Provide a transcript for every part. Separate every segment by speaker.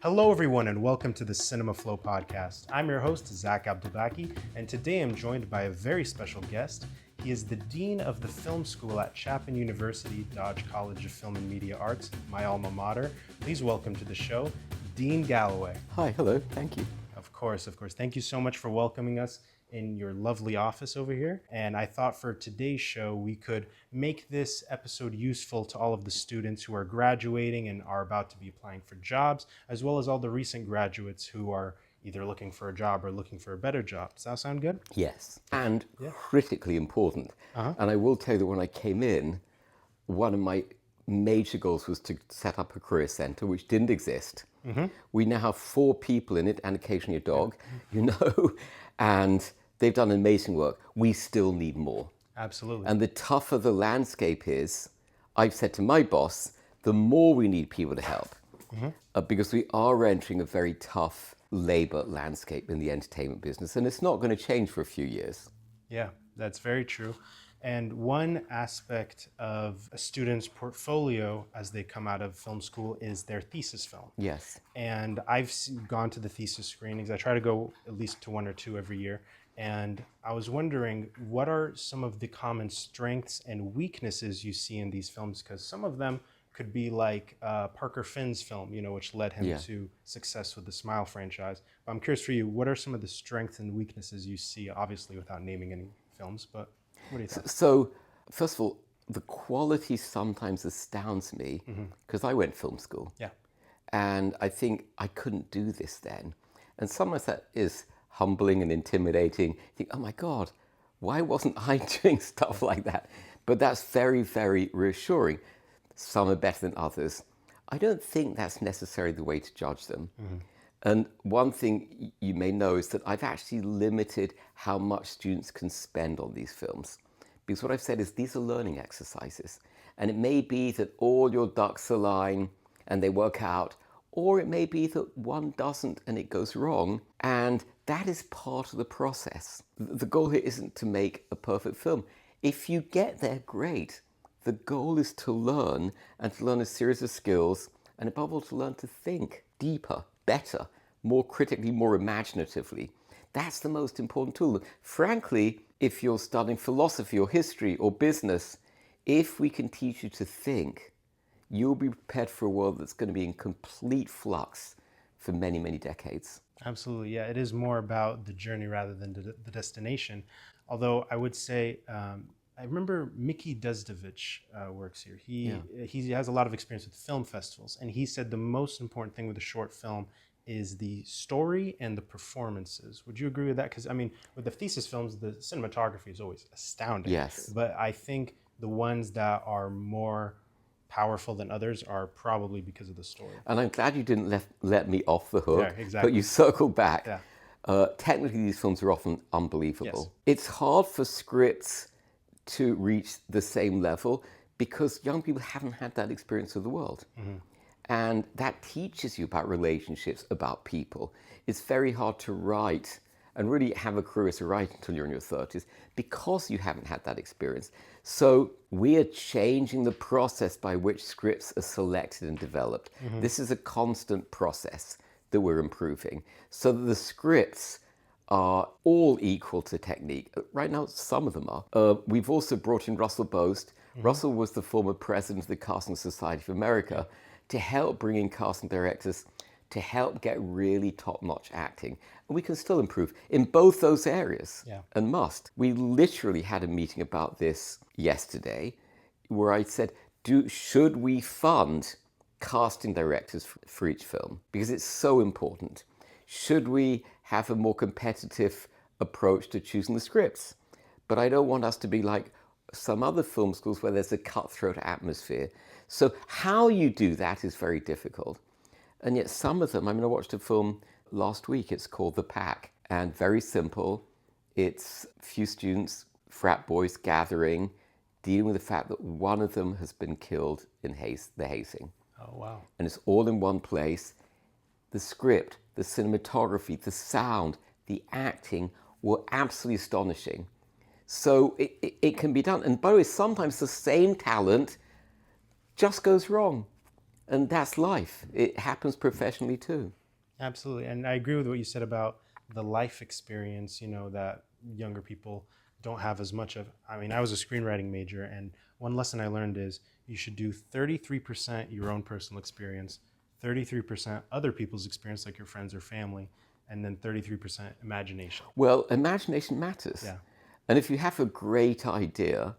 Speaker 1: Hello, everyone, and welcome to the Cinema Flow podcast. I'm your host, Zach Abdulbaki, and today I'm joined by a very special guest. He is the Dean of the Film School at Chapman University, Dodge College of Film and Media Arts, my alma mater. Please welcome to the show, Dean Galloway.
Speaker 2: Hi, hello, thank you.
Speaker 1: Of course. Thank you so much for welcoming us in your lovely office over here. And I thought for today's show, we could make this episode useful to all of the students who are graduating and are about to be applying for jobs, as well as all the recent graduates who are either looking for a job or looking for a better job. Does that sound good?
Speaker 2: Yes, and critically important. And I will tell you that when I came in, one of my major goals was to set up a career center, which didn't exist. We now have 4 people in it and occasionally a dog, and they've done amazing work. We still need more.
Speaker 1: Absolutely.
Speaker 2: And the tougher the landscape is, I've said to my boss, the more we need people to help, because we are entering a very tough labor landscape in the entertainment business, and it's not going to change for a few years.
Speaker 1: Yeah, that's very true. And one aspect of a student's portfolio as they come out of film school is their thesis film.
Speaker 2: Yes.
Speaker 1: And I've gone to the thesis screenings. I try to go at least to 1 or 2 every year. And I was wondering, what are some of the common strengths and weaknesses you see in these films? Because some of them could be like Parker Finn's film, which led him to success with the Smile franchise. But I'm curious for you, what are some of the strengths and weaknesses you see, obviously without naming any films, but what do you think?
Speaker 2: So, first of all, the quality sometimes astounds me because I went film school.
Speaker 1: Yeah.
Speaker 2: And I think I couldn't do this then. And sometimes that is humbling and intimidating. You think, oh my God, why wasn't I doing stuff like that? But that's very, very reassuring. Some are better than others. I don't think that's necessarily the way to judge them. And one thing you may know is that I've actually limited how much students can spend on these films. Because what I've said is these are learning exercises. And it may be that all your ducks align and they work out, or it may be that one doesn't and it goes wrong. And that is part of the process. The goal here isn't to make a perfect film. If you get there, great. The goal is to learn and to learn a series of skills, and above all, to learn to think deeper, better, more critically, more imaginatively. That's the most important tool. Frankly, if you're studying philosophy or history or business, if we can teach you to think, you'll be prepared for a world that's going to be in complete flux for many, many decades.
Speaker 1: Absolutely, yeah. It is more about the journey rather than the destination. Although I would say, I remember Mickey Desdovich works here. He has a lot of experience with film festivals, and he said the most important thing with a short film is the story and the performances. Would you agree with that? Because, I mean, with the thesis films, the cinematography is always astounding.
Speaker 2: Yes.
Speaker 1: But I think the ones that are more powerful than others are probably because of the story.
Speaker 2: And I'm glad you didn't let me off the hook,
Speaker 1: Yeah, exactly.
Speaker 2: but you circled back.
Speaker 1: Yeah.
Speaker 2: Technically, these films are often unbelievable.
Speaker 1: Yes.
Speaker 2: It's hard for scripts to reach the same level because young people haven't had that experience of the world. And that teaches you about relationships, about people. It's very hard to write and really have a career as a writer until you're in your 30s because you haven't had that experience. So we are changing the process by which scripts are selected and developed. This is a constant process that we're improving so that the scripts are all equal to technique. Right now, some of them are. We've also brought in Russell Boast. Russell was the former president of the Casting Society of America to help bring in casting directors to help get really top-notch acting. And we can still improve in both those areas and must. We literally had a meeting about this yesterday where I said, should we fund casting directors for each film? Because it's so important. Should we have a more competitive approach to choosing the scripts? But I don't want us to be like some other film schools where there's a cutthroat atmosphere. So how you do that is very difficult. And yet some of them, I watched a film last week, it's called The Pack, and very simple. It's a few students, frat boys gathering, dealing with the fact that one of them has been killed in the hazing.
Speaker 1: Oh, wow. And
Speaker 2: it's all in one place. The script, the cinematography, the sound, the acting were absolutely astonishing. So it can be done. And by the way, sometimes the same talent just goes wrong. And that's life. It happens professionally too.
Speaker 1: Absolutely. And I agree with what you said about the life experience, that younger people don't have as much of. I mean, I was a screenwriting major, and one lesson I learned is you should do 33% your own personal experience, 33% other people's experience, like your friends or family, and then 33% imagination.
Speaker 2: Well, imagination matters.
Speaker 1: Yeah.
Speaker 2: And if you have a great idea,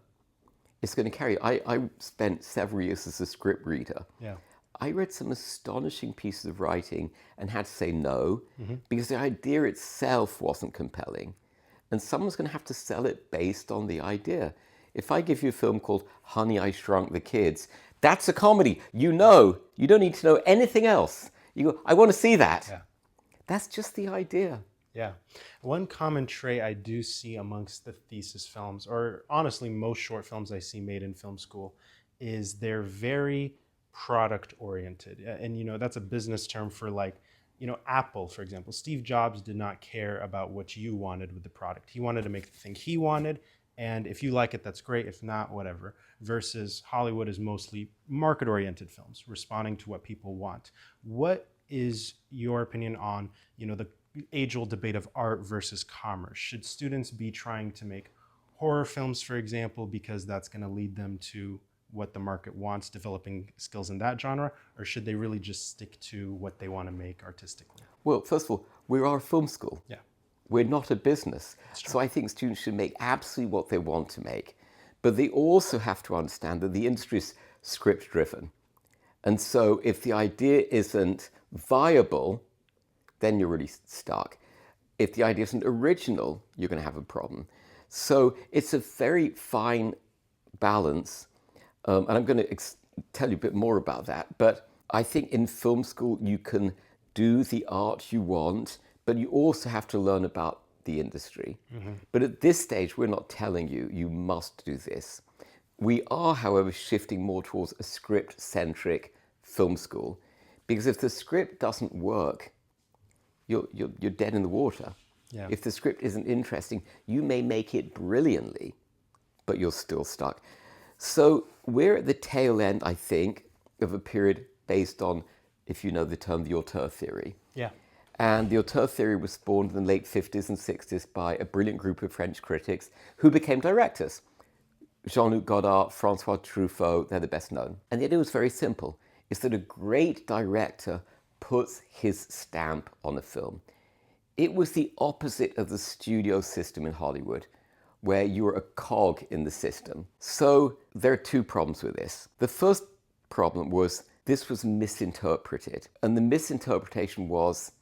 Speaker 2: it's going to carry. I spent several years as a script reader.
Speaker 1: Yeah.
Speaker 2: I read some astonishing pieces of writing and had to say no because the idea itself wasn't compelling. And someone's going to have to sell it based on the idea. If I give you a film called Honey, I Shrunk the Kids, that's a comedy. You don't need to know anything else. You go, I want to see that.
Speaker 1: Yeah.
Speaker 2: That's just the idea.
Speaker 1: Yeah. One common trait I do see amongst the thesis films, or honestly, most short films I see made in film school, is they're very product oriented. And, that's a business term for like, Apple, for example. Steve Jobs did not care about what you wanted with the product. He wanted to make the thing he wanted. And if you like it, that's great. If not, whatever. Versus Hollywood is mostly market oriented films, responding to what people want. What is your opinion on, the age-old debate of art versus commerce? Should students be trying to make horror films, for example, because that's going to lead them to what the market wants, developing skills in that genre, or should they really just stick to what they want to make artistically?
Speaker 2: Well, first of all, we are a film school.
Speaker 1: Yeah.
Speaker 2: We're not a business. So I think students should make absolutely what they want to make. But they also have to understand that the industry is script driven. And so if the idea isn't viable, then you're really stuck. If the idea isn't original, you're going to have a problem. So it's a very fine balance. And I'm going to tell you a bit more about that. But I think in film school, you can do the art you want, but you also have to learn about the industry. But at this stage, we're not telling you, you must do this. We are, however, shifting more towards a script-centric film school. Because if the script doesn't work, you're dead in the water.
Speaker 1: Yeah.
Speaker 2: If the script isn't interesting, you may make it brilliantly, but you're still stuck. So we're at the tail end, I think, of a period based on, if you know the term, the auteur theory.
Speaker 1: Yeah.
Speaker 2: And the auteur theory was spawned in the late 50s and 60s by a brilliant group of French critics who became directors. Jean-Luc Godard, François Truffaut, they're the best known. And the idea was very simple. It's that a great director puts his stamp on a film. It was the opposite of the studio system in Hollywood, where you were a cog in the system. So there are two problems with this. The first problem was this was misinterpreted. And the misinterpretation was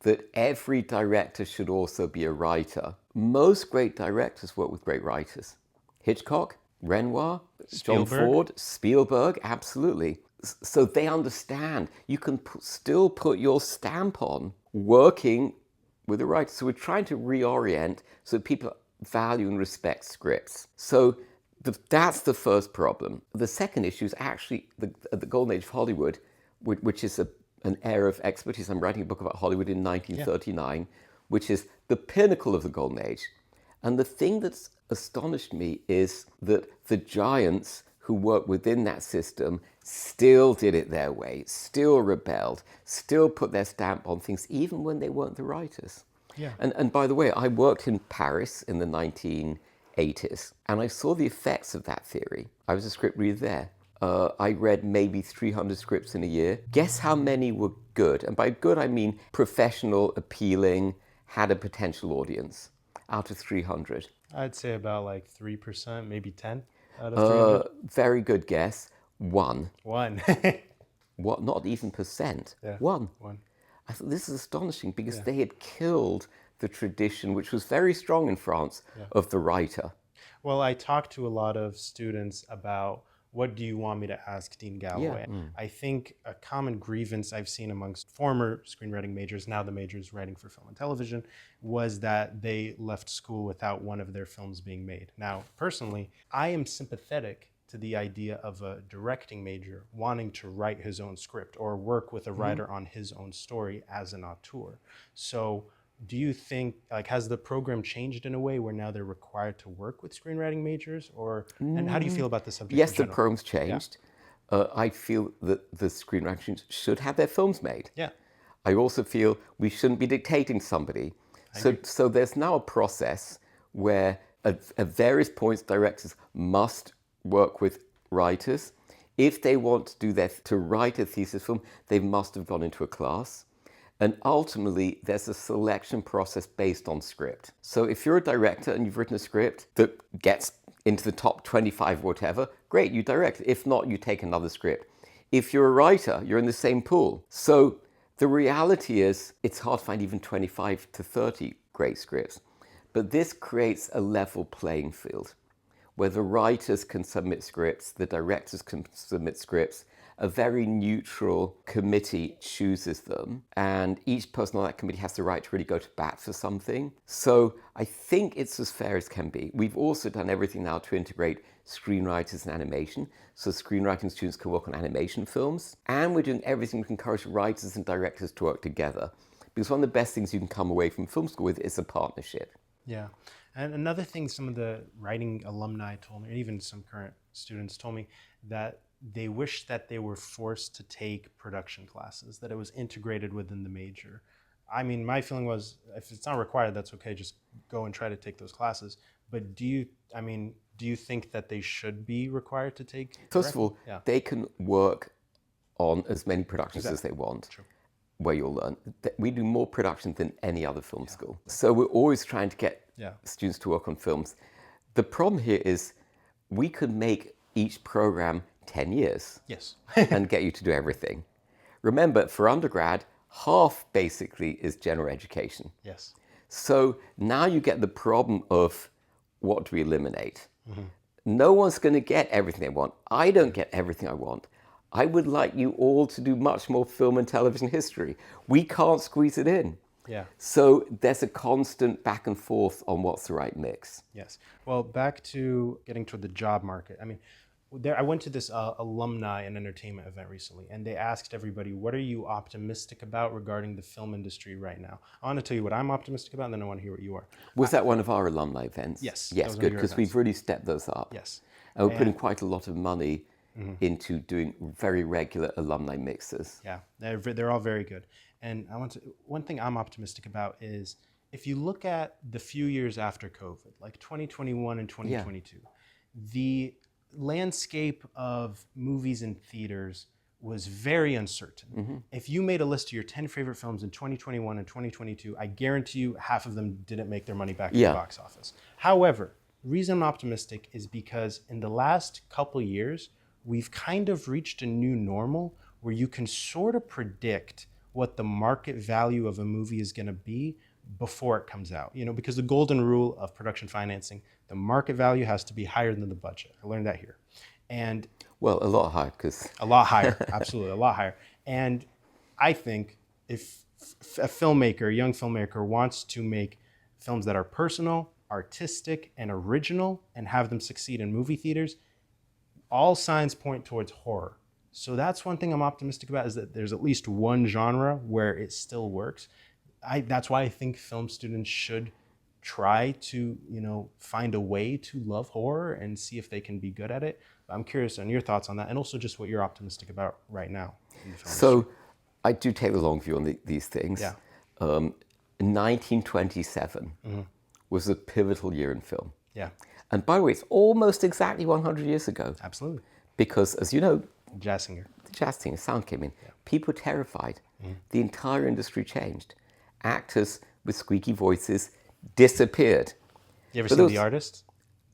Speaker 2: that every director should also be a writer. Most great directors work with great writers. Hitchcock, Renoir, John Ford, Spielberg, absolutely. So they understand you can still put your stamp on working with a writer. So we're trying to reorient so people value and respect scripts. So that's the first problem. The second issue is actually the golden age of Hollywood, which is an era of expertise. I'm writing a book about Hollywood in 1939, which is the pinnacle of the golden age. And the thing that's astonished me is that the giants who worked within that system still did it their way, still rebelled, still put their stamp on things, even when they weren't the writers.
Speaker 1: Yeah.
Speaker 2: And by the way, I worked in Paris in the 1980s, and I saw the effects of that theory. I was a script reader there. I read maybe 300 scripts in a year. Guess how many were good? And by good, I mean professional, appealing, had a potential audience out of 300.
Speaker 1: I'd say about like 3%, maybe 10 out of 300.
Speaker 2: Very good guess. One.
Speaker 1: One.
Speaker 2: What? Not even percent.
Speaker 1: Yeah.
Speaker 2: One.
Speaker 1: One.
Speaker 2: I thought this is astonishing because they had killed the tradition, which was very strong in France, of the writer.
Speaker 1: Well, I talked to a lot of students about what do you want me to ask Dean Galloway? I think a common grievance I've seen amongst former screenwriting majors, now the majors writing for film and television, was that they left school without one of their films being made. Now, personally, I am sympathetic to the idea of a directing major wanting to write his own script or work with a writer on his own story as an auteur. So do you think, like, has the program changed in a way where now they're required to work with screenwriting majors, or and how do you feel about the subject?
Speaker 2: Yes,
Speaker 1: in
Speaker 2: the
Speaker 1: general?
Speaker 2: program's changed. I feel that the screenwriting students should have their films made.
Speaker 1: Yeah.
Speaker 2: I also feel we shouldn't be dictating somebody. So there's now a process where at various points directors must work with writers. If they want to write a thesis film, they must have gone into a class. And ultimately, there's a selection process based on script. So if you're a director and you've written a script that gets into the top 25 or whatever, great, you direct. If not, you take another script. If you're a writer, you're in the same pool. So the reality is it's hard to find even 25 to 30 great scripts. But this creates a level playing field where the writers can submit scripts, the directors can submit scripts, a very neutral committee chooses them, and each person on that committee has the right to really go to bat for something. So I think it's as fair as can be. We've also done everything now to integrate screenwriters and animation, so screenwriting students can work on animation films, and we're doing everything to encourage writers and directors to work together. Because one of the best things you can come away from film school with is a partnership.
Speaker 1: Yeah. And another thing some of the writing alumni told me, and even some current students told me, that they wish that they were forced to take production classes, that it was integrated within the major. I mean, my feeling was, if it's not required, that's okay, just go and try to take those classes. But do you think that they should be required to take?
Speaker 2: First of all, they can work on as many productions as they want.
Speaker 1: True.
Speaker 2: Where you'll learn. We do more production than any other film school. So we're always trying to get students to work on films. The problem here is we could make each program 10 years and get you to do everything. Remember, for undergrad, half basically is general education.
Speaker 1: Yes.
Speaker 2: So now you get the problem of what do we eliminate? No one's going to get everything they want. I don't get everything I want. I would like you all to do much more film and television history. We can't squeeze it in.
Speaker 1: Yeah.
Speaker 2: So there's a constant back and forth on what's the right mix.
Speaker 1: Yes. Well, back to getting to the job market. I mean, I went to this alumni and entertainment event recently, and they asked everybody, what are you optimistic about regarding the film industry right now? I want to tell you what I'm optimistic about, and then I want to hear what you are.
Speaker 2: Was that one of our alumni events?
Speaker 1: Yes.
Speaker 2: Yes, good, because we've really stepped those up.
Speaker 1: Yes.
Speaker 2: And we're putting quite a lot of money into doing very regular alumni mixes.
Speaker 1: Yeah, they're all very good. And one thing I'm optimistic about is if you look at the few years after COVID, like 2021 and 2022, the landscape of movies in theaters was very uncertain. If you made a list of your 10 favorite films in 2021 and 2022, I guarantee you half of them didn't make their money back to the box office. However, the reason I'm optimistic is because in the last couple years, we've kind of reached a new normal where you can sort of predict what the market value of a movie is going to be before it comes out. You know, because the golden rule of production financing, the market value has to be higher than the budget. I learned that here. And
Speaker 2: well, a lot higher, because
Speaker 1: a lot higher, absolutely, a lot higher. And I think if a filmmaker, a young filmmaker, wants to make films that are personal, artistic, and original, and have them succeed in movie theaters, all signs point towards horror. So that's one thing I'm optimistic about, is that there's at least one genre where it still works. That's why I think film students should try to, find a way to love horror and see if they can be good at it. But I'm curious on your thoughts on that, and also just what you're optimistic about right now in the film
Speaker 2: So
Speaker 1: industry.
Speaker 2: I do take the long view on these things.
Speaker 1: Yeah.
Speaker 2: 1927 was a pivotal year in film.
Speaker 1: Yeah,
Speaker 2: And by the way, it's almost exactly 100 years ago.
Speaker 1: absolutely.
Speaker 2: Because, as you know,
Speaker 1: Jazz singer.
Speaker 2: the jazz thing, sound came in. People were terrified. The entire industry changed. Actors with squeaky voices disappeared.
Speaker 1: You ever
Speaker 2: But
Speaker 1: seen
Speaker 2: those-
Speaker 1: The Artist?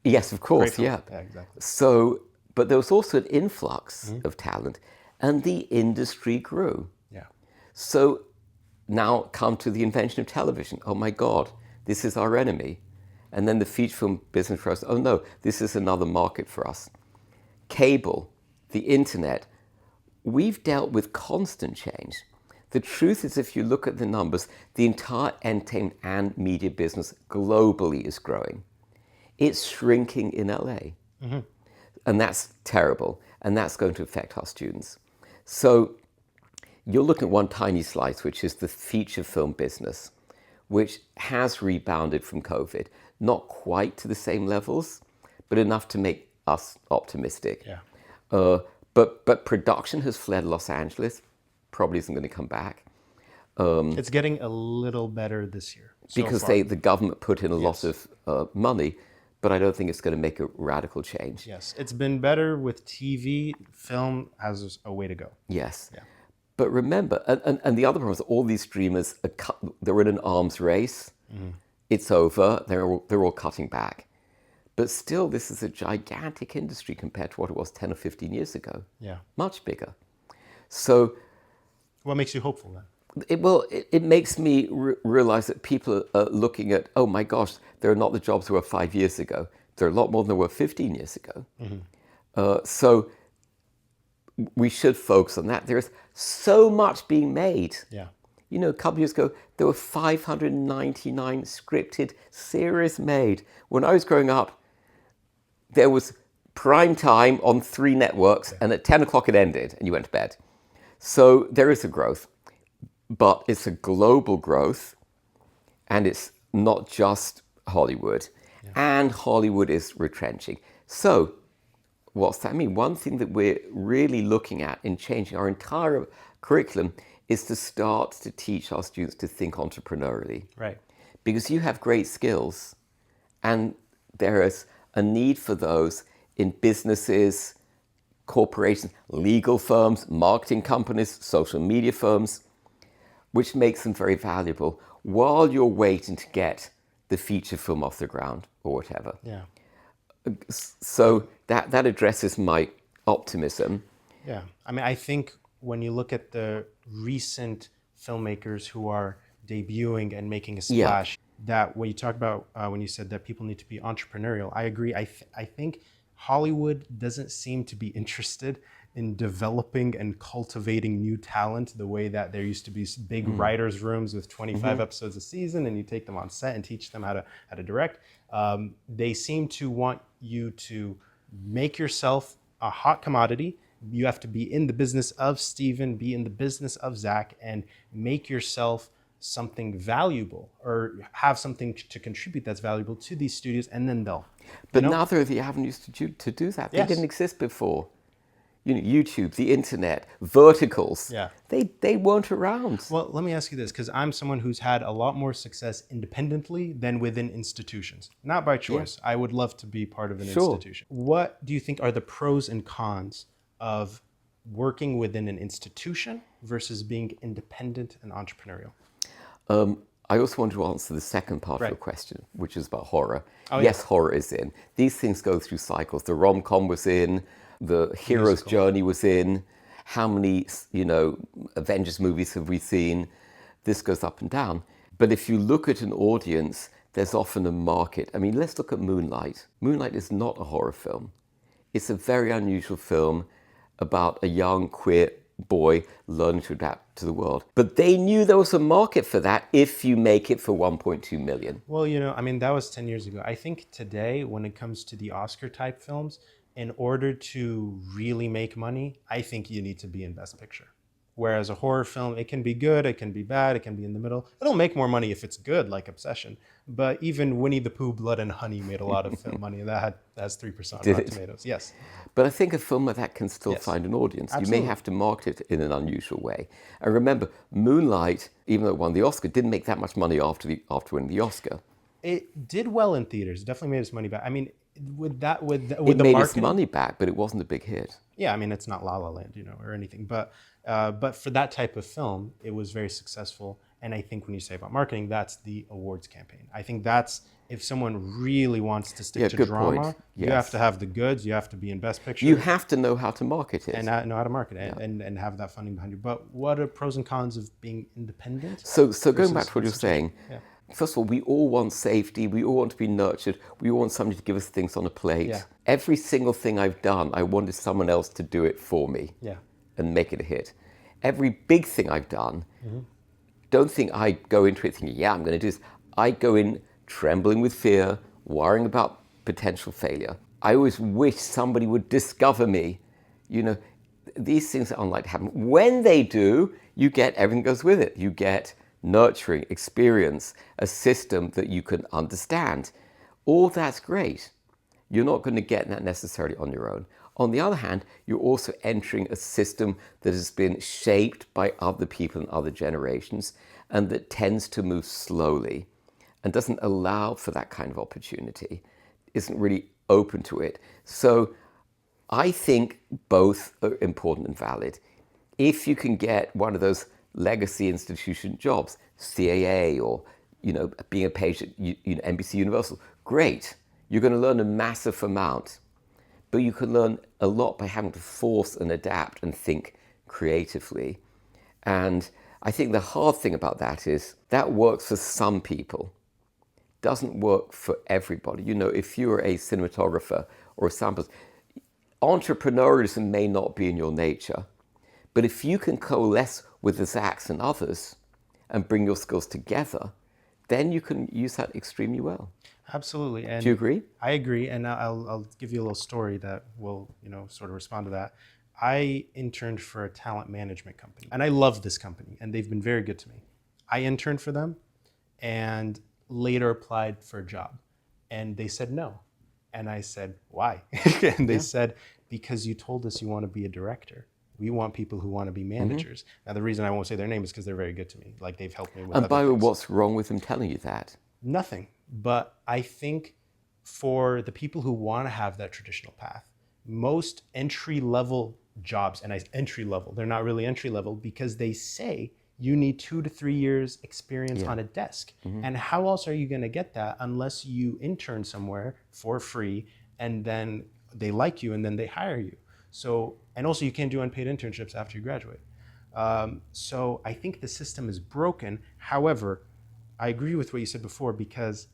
Speaker 2: Yes, of course,
Speaker 1: Great
Speaker 2: yeah.
Speaker 1: film. Yeah, exactly.
Speaker 2: So, but there was also an influx of talent, and the industry grew.
Speaker 1: Yeah.
Speaker 2: So now come to the invention of television. Oh my God, this is our enemy. And then the feature film business for us, oh no, this is another market for us. Cable, the internet, we've dealt with constant change. The truth is, if you look at the numbers, the entire entertainment and media business globally is growing. It's shrinking in LA. And that's terrible. And that's going to affect our students. So you're looking at one tiny slice, which is the feature film business, which has rebounded from COVID. Not quite to the same levels, but enough to make us optimistic.
Speaker 1: Yeah.
Speaker 2: But production has fled Los Angeles, probably isn't going to come back
Speaker 1: It's getting a little better this year so
Speaker 2: because
Speaker 1: far.
Speaker 2: the government put in a lot
Speaker 1: Yes.
Speaker 2: of money, but I don't think it's going to make a radical change.
Speaker 1: Yes, it's been better with TV. Film has a way to go.
Speaker 2: Yes.
Speaker 1: Yeah.
Speaker 2: But remember, and the other problem is all these streamers, they're in an arms race. It's over. They're all cutting back. But still, this is a gigantic industry compared to what it was 10 or 15 years ago.
Speaker 1: Yeah.
Speaker 2: Much bigger. So
Speaker 1: What makes you hopeful then?
Speaker 2: it makes me realize that people are looking at, oh my gosh, there are not the jobs there were 5 years ago. There are a lot more than there were 15 years ago. So we should focus on that. There is so much being made.
Speaker 1: Yeah.
Speaker 2: You know, a couple of years ago, there were 599 scripted series made. When I was growing up, there was prime time on 3 networks, and at 10 o'clock it ended, and you went to bed. So there is a growth, but it's a global growth, and it's not just Hollywood. And Hollywood is retrenching. So what's that mean? One thing that we're really looking at in changing our entire curriculum is to start to teach our students to think entrepreneurially.
Speaker 1: Right.
Speaker 2: Because you have great skills, and there is a need for those in businesses, corporations, legal firms, marketing companies, social media firms, which makes them very valuable while you're waiting to get the feature film off the ground or whatever.
Speaker 1: Yeah.
Speaker 2: So that addresses my optimism.
Speaker 1: Yeah. I mean, I think when you look at the recent filmmakers who are debuting and making a splash, that what you talk about when you said that people need to be entrepreneurial, I agree. I think Hollywood doesn't seem to be interested in developing and cultivating new talent the way that there used to be big writers' rooms with 25 episodes a season, and you take them on set and teach them how to direct. They seem to want you to make yourself a hot commodity. You have to be in the business of Steven, be in the business of Zach, and make yourself something valuable or have something to contribute that's valuable to these studios, and then they'll.
Speaker 2: But now there are the avenues to do that. They didn't exist before. You know, YouTube, the internet, verticals.
Speaker 1: Yeah.
Speaker 2: They weren't around.
Speaker 1: Well, let me ask you this, because I'm someone who's had a lot more success independently than within institutions. Not by choice. I would love to be part of an institution. What do you think are the pros and cons of working within an institution versus being independent and entrepreneurial?
Speaker 2: I also want to answer the second part of your question, which is about horror.
Speaker 1: Oh,
Speaker 2: yes, horror is in. These things go through cycles. The rom-com was in, the hero's journey was in. How many, Avengers movies have we seen? This goes up and down. But if you look at an audience, there's often a market. I mean, let's look at Moonlight. Moonlight is not a horror film. It's a very unusual film about a young queer boy learning to adapt to the world. But they knew there was a market for that if you make it for 1.2 million.
Speaker 1: Well, that was 10 years ago. I think today, when it comes to the Oscar type films, in order to really make money, I think you need to be in Best Picture. Whereas a horror film, it can be good, it can be bad, it can be in the middle. It'll make more money if it's good, like Obsession. But even Winnie the Pooh, Blood and Honey made a lot of money. That has 3% on Rotten Tomatoes. Yes.
Speaker 2: But I think a film like that can still find an audience. Absolutely. You may have to market it in an unusual way. And remember, Moonlight, even though it won the Oscar, didn't make that much money after winning the Oscar.
Speaker 1: It did well in theaters. It definitely made its money back. I mean, with the
Speaker 2: made its money back, but it wasn't a big hit.
Speaker 1: Yeah, I mean, it's not La La Land, or anything. But for that type of film, it was very successful. And I think when you say about marketing, that's the awards campaign. I think that's if someone really wants to stick to drama, you have to have the goods. You have to be in Best Picture.
Speaker 2: You have to know how to market it.
Speaker 1: And know how to market it and have that funding behind you. But what are pros and cons of being independent?
Speaker 2: So going back to what you're saying, first of all, we all want safety. We all want to be nurtured. We all want somebody to give us things on a plate.
Speaker 1: Yeah.
Speaker 2: Every single thing I've done, I wanted someone else to do it for me and make it a hit. Every big thing I've done, don't think I go into it thinking, I'm going to do this. I go in trembling with fear, worrying about potential failure. I always wish somebody would discover me. These things are unlikely to happen. When they do, you get everything that goes with it. You get nurturing, experience, a system that you can understand. All that's great. You're not going to get that necessarily on your own. On the other hand, you're also entering a system that has been shaped by other people and other generations and that tends to move slowly and doesn't allow for that kind of opportunity, isn't really open to it. So I think both are important and valid. If you can get one of those legacy institution jobs, CAA or being a page at NBC Universal, great. You're going to learn a massive amount, but you can learn a lot by having to force and adapt and think creatively. And I think the hard thing about that is that works for some people, doesn't work for everybody. If you're a cinematographer or a sound, entrepreneurialism may not be in your nature, but if you can coalesce with the Zacks and others and bring your skills together, then you can use that extremely well.
Speaker 1: Absolutely. And
Speaker 2: do you agree?
Speaker 1: I agree, and I'll give you a little story that will, sort of respond to that. I interned for a talent management company, and I love this company, and they've been very good to me. I interned for them, and later applied for a job, and they said no, and I said, why? And they said, because you told us you want to be a director. We want people who want to be managers. Now, the reason I won't say their name is because they're very good to me. Like, they've helped me with
Speaker 2: And by the way,
Speaker 1: things.
Speaker 2: what's wrong with them telling you that?
Speaker 1: Nothing. But I think for the people who want to have that traditional path, most entry-level jobs, and entry-level, they're not really entry-level because they say you need 2 to 3 years experience on a desk. And how else are you going to get that unless you intern somewhere for free and then they like you and then they hire you? So, and also you can't do unpaid internships after you graduate. So I think the system is broken. However, I agree with what you said before, because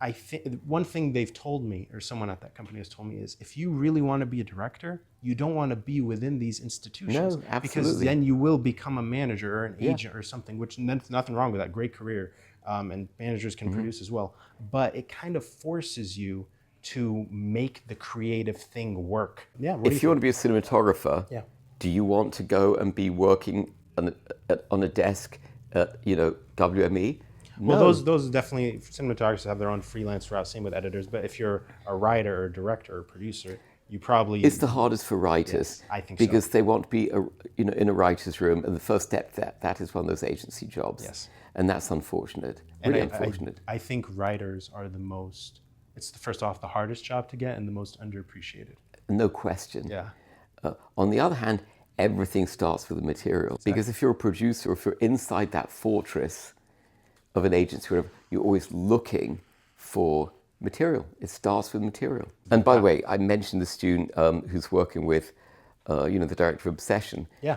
Speaker 1: I think one thing they've told me, or someone at that company has told me, is if you really want to be a director, you don't want to be within these institutions.
Speaker 2: No, absolutely.
Speaker 1: Because then you will become a manager or an agent or something, which there's nothing wrong with that. Great career. And managers can produce as well. But it kind of forces you to make the creative thing work. Yeah.
Speaker 2: If you want to be a cinematographer, do you want to go and be working on a desk at WME?
Speaker 1: Well,
Speaker 2: No.
Speaker 1: those definitely, cinematographers have their own freelance route, same with editors. But if you're a writer or director or producer, you probably...
Speaker 2: It's the hardest for writers.
Speaker 1: Yes, I think
Speaker 2: because
Speaker 1: so.
Speaker 2: they want to be in a writer's room, and the first step that is one of those agency jobs.
Speaker 1: Yes.
Speaker 2: And that's unfortunate. Really unfortunate.
Speaker 1: I think writers are the most, it's first off the hardest job to get and the most underappreciated.
Speaker 2: No question.
Speaker 1: Yeah.
Speaker 2: On the other hand, everything starts with the material. Exactly. Because if you're a producer, if you're inside that fortress of an agency, you're always looking for material. It starts with material. And by the way, I mentioned the student who's working with, the director of Obsession.
Speaker 1: Yeah.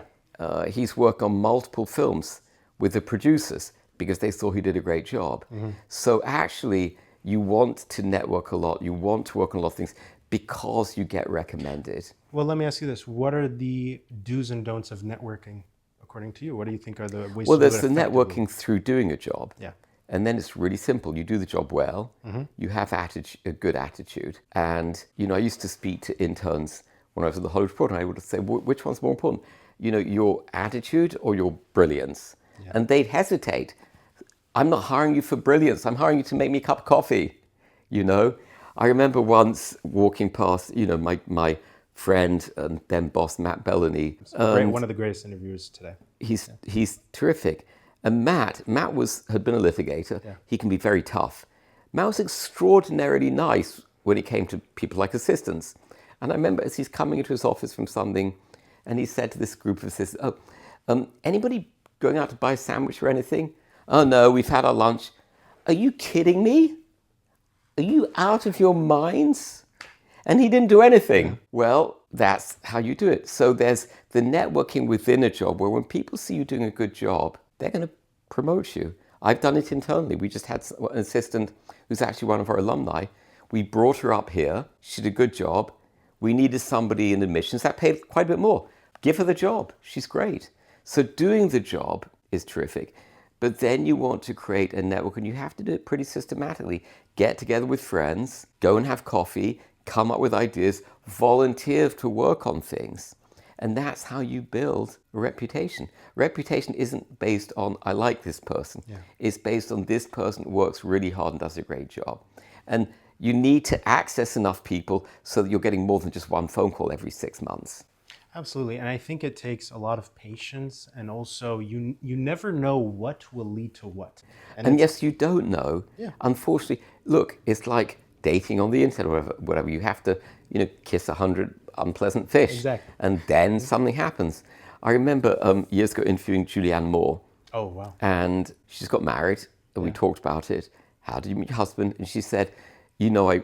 Speaker 2: He's worked on multiple films with the producers because they thought he did a great job. So actually, you want to network a lot. You want to work on a lot of things because you get recommended.
Speaker 1: Well, let me ask you this. What are the do's and don'ts of networking, according to you? What do you think are the ways
Speaker 2: Well,
Speaker 1: to do it
Speaker 2: there's the
Speaker 1: effectively?
Speaker 2: networking through doing a job.
Speaker 1: Yeah.
Speaker 2: And then it's really simple. You do the job well, you have a good attitude. And, I used to speak to interns when I was at the Hollywood Reporter, and I would say, which one's more important? Your attitude or your brilliance? Yeah. And they'd hesitate. I'm not hiring you for brilliance. I'm hiring you to make me a cup of coffee, I remember once walking past, my friend and then boss, Matt Bellany.
Speaker 1: One of the greatest interviewers today.
Speaker 2: He's terrific. And Matt had been a litigator. Yeah. He can be very tough. Matt was extraordinarily nice when it came to people like assistants. And I remember as he's coming into his office from something, and he said to this group of assistants, anybody going out to buy a sandwich or anything? Oh no, we've had our lunch. Are you kidding me? Are you out of your minds? And he didn't do anything. Yeah. Well, that's how you do it. So there's the networking within a job where when people see you doing a good job, they're going to promote you. I've done it internally. We just had an assistant who's actually one of our alumni. We brought her up here. She did a good job. We needed somebody in admissions that paid quite a bit more. Give her the job. She's great. So doing the job is terrific. But then you want to create a network, and you have to do it pretty systematically. Get together with friends, go and have coffee, come up with ideas, volunteer to work on things. And that's how you build a reputation. Reputation isn't based on, I like this person. Yeah. It's based on this person works really hard and does a great job. And You need to access enough people so that you're getting more than just one phone call every 6 months.
Speaker 1: Absolutely. And I think it takes a lot of patience, and also you never know what will lead to what.
Speaker 2: And yes, you don't know.
Speaker 1: Yeah.
Speaker 2: Unfortunately, look, it's like dating on the internet or whatever. You have to, kiss 100 unpleasant fish.
Speaker 1: Exactly.
Speaker 2: And then something happens. I remember years ago interviewing Julianne Moore.
Speaker 1: Oh, wow.
Speaker 2: And she just got married, and we talked about it. How did you meet your husband? And she said, I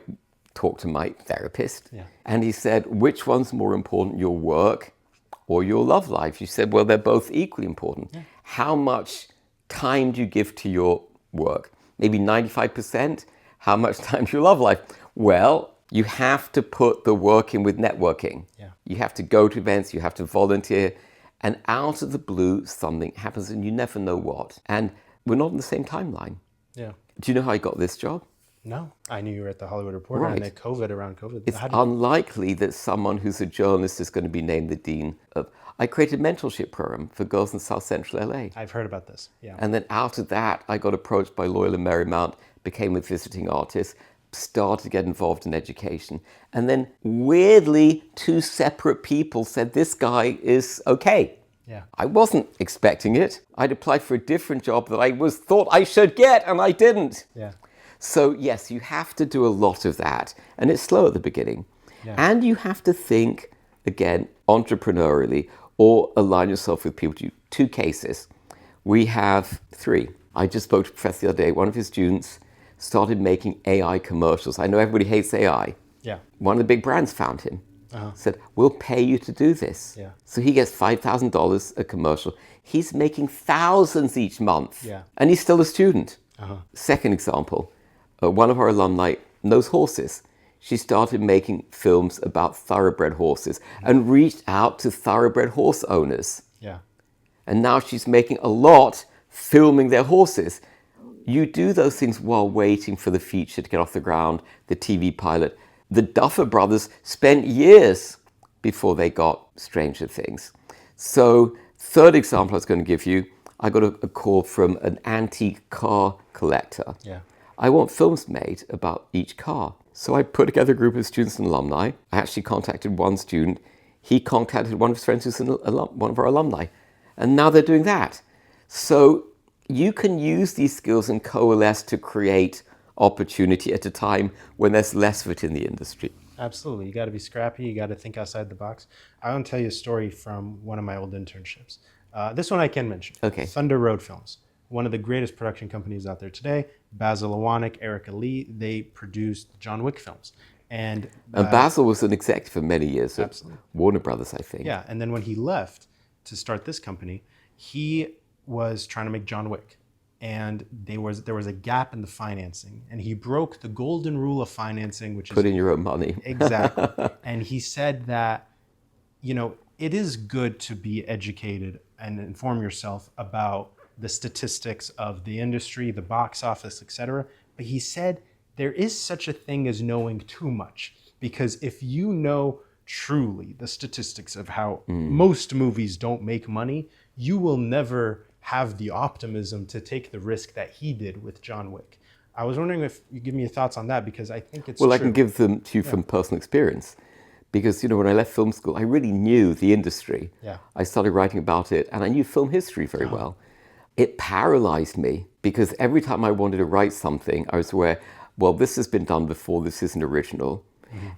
Speaker 2: talked to my therapist.
Speaker 1: Yeah.
Speaker 2: And he said, which one's more important, your work or your love life? She said, well, they're both equally important. Yeah. How much time do you give to your work? Maybe 95%? How much time to your love life? Well, you have to put the work in with networking.
Speaker 1: Yeah.
Speaker 2: You have to go to events, you have to volunteer. And out of the blue, something happens and you never know what. And we're not on the same timeline.
Speaker 1: Yeah.
Speaker 2: Do you know how I got this job?
Speaker 1: No, I knew you were at the Hollywood Reporter,
Speaker 2: Right.
Speaker 1: and then around COVID.
Speaker 2: It's unlikely that someone who's a journalist is going to be named the dean of... I created a mentorship program for girls in South Central LA.
Speaker 1: I've heard about this, yeah.
Speaker 2: And then out of that, I got approached by Loyola Marymount, became a visiting artist, started to get involved in education. And then weirdly, 2 separate people said, this guy is okay.
Speaker 1: Yeah.
Speaker 2: I wasn't expecting it. I'd applied for a different job that I thought I should get, and I didn't.
Speaker 1: Yeah.
Speaker 2: So yes, you have to do a lot of that, and it's slow at the beginning.
Speaker 1: Yeah.
Speaker 2: And you have to think, again, entrepreneurially, or align yourself with people. 2 cases. We have 3. I just spoke to a professor the other day. One of his students started making AI commercials. I know everybody hates AI.
Speaker 1: Yeah.
Speaker 2: One of the big brands found him. Said, we'll pay you to do this.
Speaker 1: Yeah.
Speaker 2: So he gets $5,000 a commercial. He's making thousands each month.
Speaker 1: Yeah.
Speaker 2: And he's still a student. Second example, one of our alumni knows horses. She started making films about thoroughbred horses and reached out to thoroughbred horse owners.
Speaker 1: Yeah.
Speaker 2: And now she's making a lot filming their horses. You do those things while waiting for the feature to get off the ground, the TV pilot. The Duffer Brothers spent years before they got Stranger Things. So, third example I was going to give you, I got a call from an antique car collector.
Speaker 1: Yeah.
Speaker 2: I want films made about each car. So I put together a group of students and alumni. I actually contacted one student. He contacted one of his friends who's one of our alumni. And now they're doing that. So you can use these skills and coalesce to create opportunity at a time when there's less of it in the industry.
Speaker 1: Absolutely. You got to be scrappy. You got to think outside the box. I want to tell you a story from one of my old internships. This one I can mention.
Speaker 2: Okay.
Speaker 1: Thunder Road Films, one of the greatest production companies out there today. Basil Iwanek, Erica Lee, they produced John Wick films. And
Speaker 2: Basil was an executive for many years at
Speaker 1: absolutely.
Speaker 2: Warner Brothers, I think.
Speaker 1: Yeah, and then when he left to start this company, he was trying to make John Wick. And there was a gap in the financing, and he broke the golden rule of financing, which is
Speaker 2: put in your own money.
Speaker 1: Exactly. And he said that, it is good to be educated and inform yourself about the statistics of the industry, the box office, etc. But he said there is such a thing as knowing too much, because if you know truly the statistics of how most movies don't make money, you will never have the optimism to take the risk that he did with John Wick. I was wondering if you give me your thoughts on that, because I think it's
Speaker 2: Well,
Speaker 1: true.
Speaker 2: I can give them to you from personal experience, because when I left film school, I really knew the industry.
Speaker 1: Yeah.
Speaker 2: I started writing about it, and I knew film history very well. It paralyzed me, because every time I wanted to write something, I was aware, well, this has been done before, this isn't original.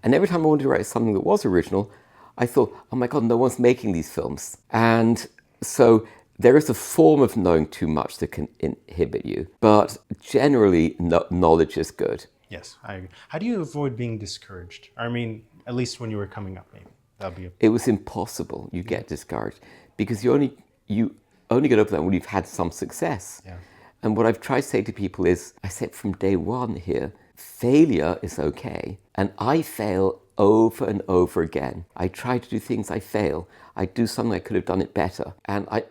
Speaker 2: And every time I wanted to write something that was original, I thought, oh my God, no one's making these films. And so there is a form of knowing too much that can inhibit you, but generally knowledge is good.
Speaker 1: Yes, I agree. How do you avoid being discouraged? I mean, at least when you were coming up, maybe. That'd be
Speaker 2: It was impossible. You get discouraged because you only get over that when you've had some success.
Speaker 1: Yeah.
Speaker 2: And what I've tried to say to people is, I said from day one here, failure is okay. And I fail over and over again. I try to do things, I fail. I do something, I could have done it better.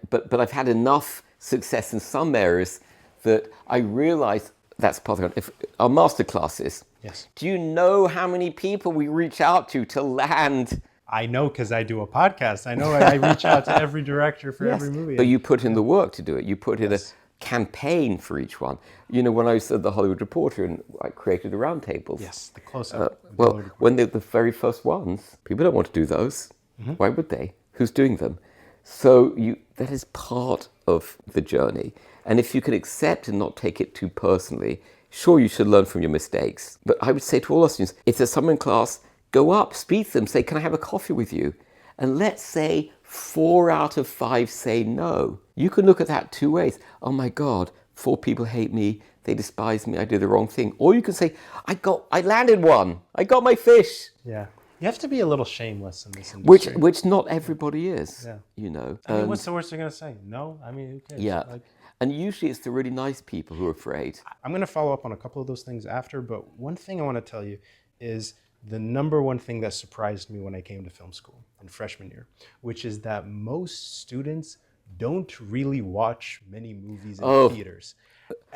Speaker 2: But I've had enough success in some areas that I realize that's part of it. If our master classes,
Speaker 1: Yes.
Speaker 2: do you know how many people we reach out to land?
Speaker 1: I know, because I do a podcast. I know I reach out to every director for every movie.
Speaker 2: But you put in the work to do it. You put in a campaign for each one. You know, when I was at the Hollywood Reporter and I created the roundtables.
Speaker 1: Yes, the close-up.
Speaker 2: Well, when they're the very first ones, people don't want to do those. Why would they? Who's doing them? So that is part of the journey. And if you can accept and not take it too personally, sure, you should learn from your mistakes. But I would say to all our students, if there's someone in class, go up, speak to them, say, can I have a coffee with you? And let's say 4 out of 5 say no. You can look at that 2 ways. Oh my God, 4 people hate me. They despise me. I did the wrong thing. Or you can say, I landed one. I got my fish.
Speaker 1: Yeah. You have to be a little shameless in this industry.
Speaker 2: Which not everybody is, you know.
Speaker 1: I mean, what's the worst they're going to say? No? I mean, who cares?
Speaker 2: Yeah.
Speaker 1: Like,
Speaker 2: And usually it's the really nice people who are afraid.
Speaker 1: I'm going to follow up on a couple of those things after, but one thing I want to tell you is the number one thing that surprised me when I came to film school in freshman year, which is that most students don't really watch many movies in theaters.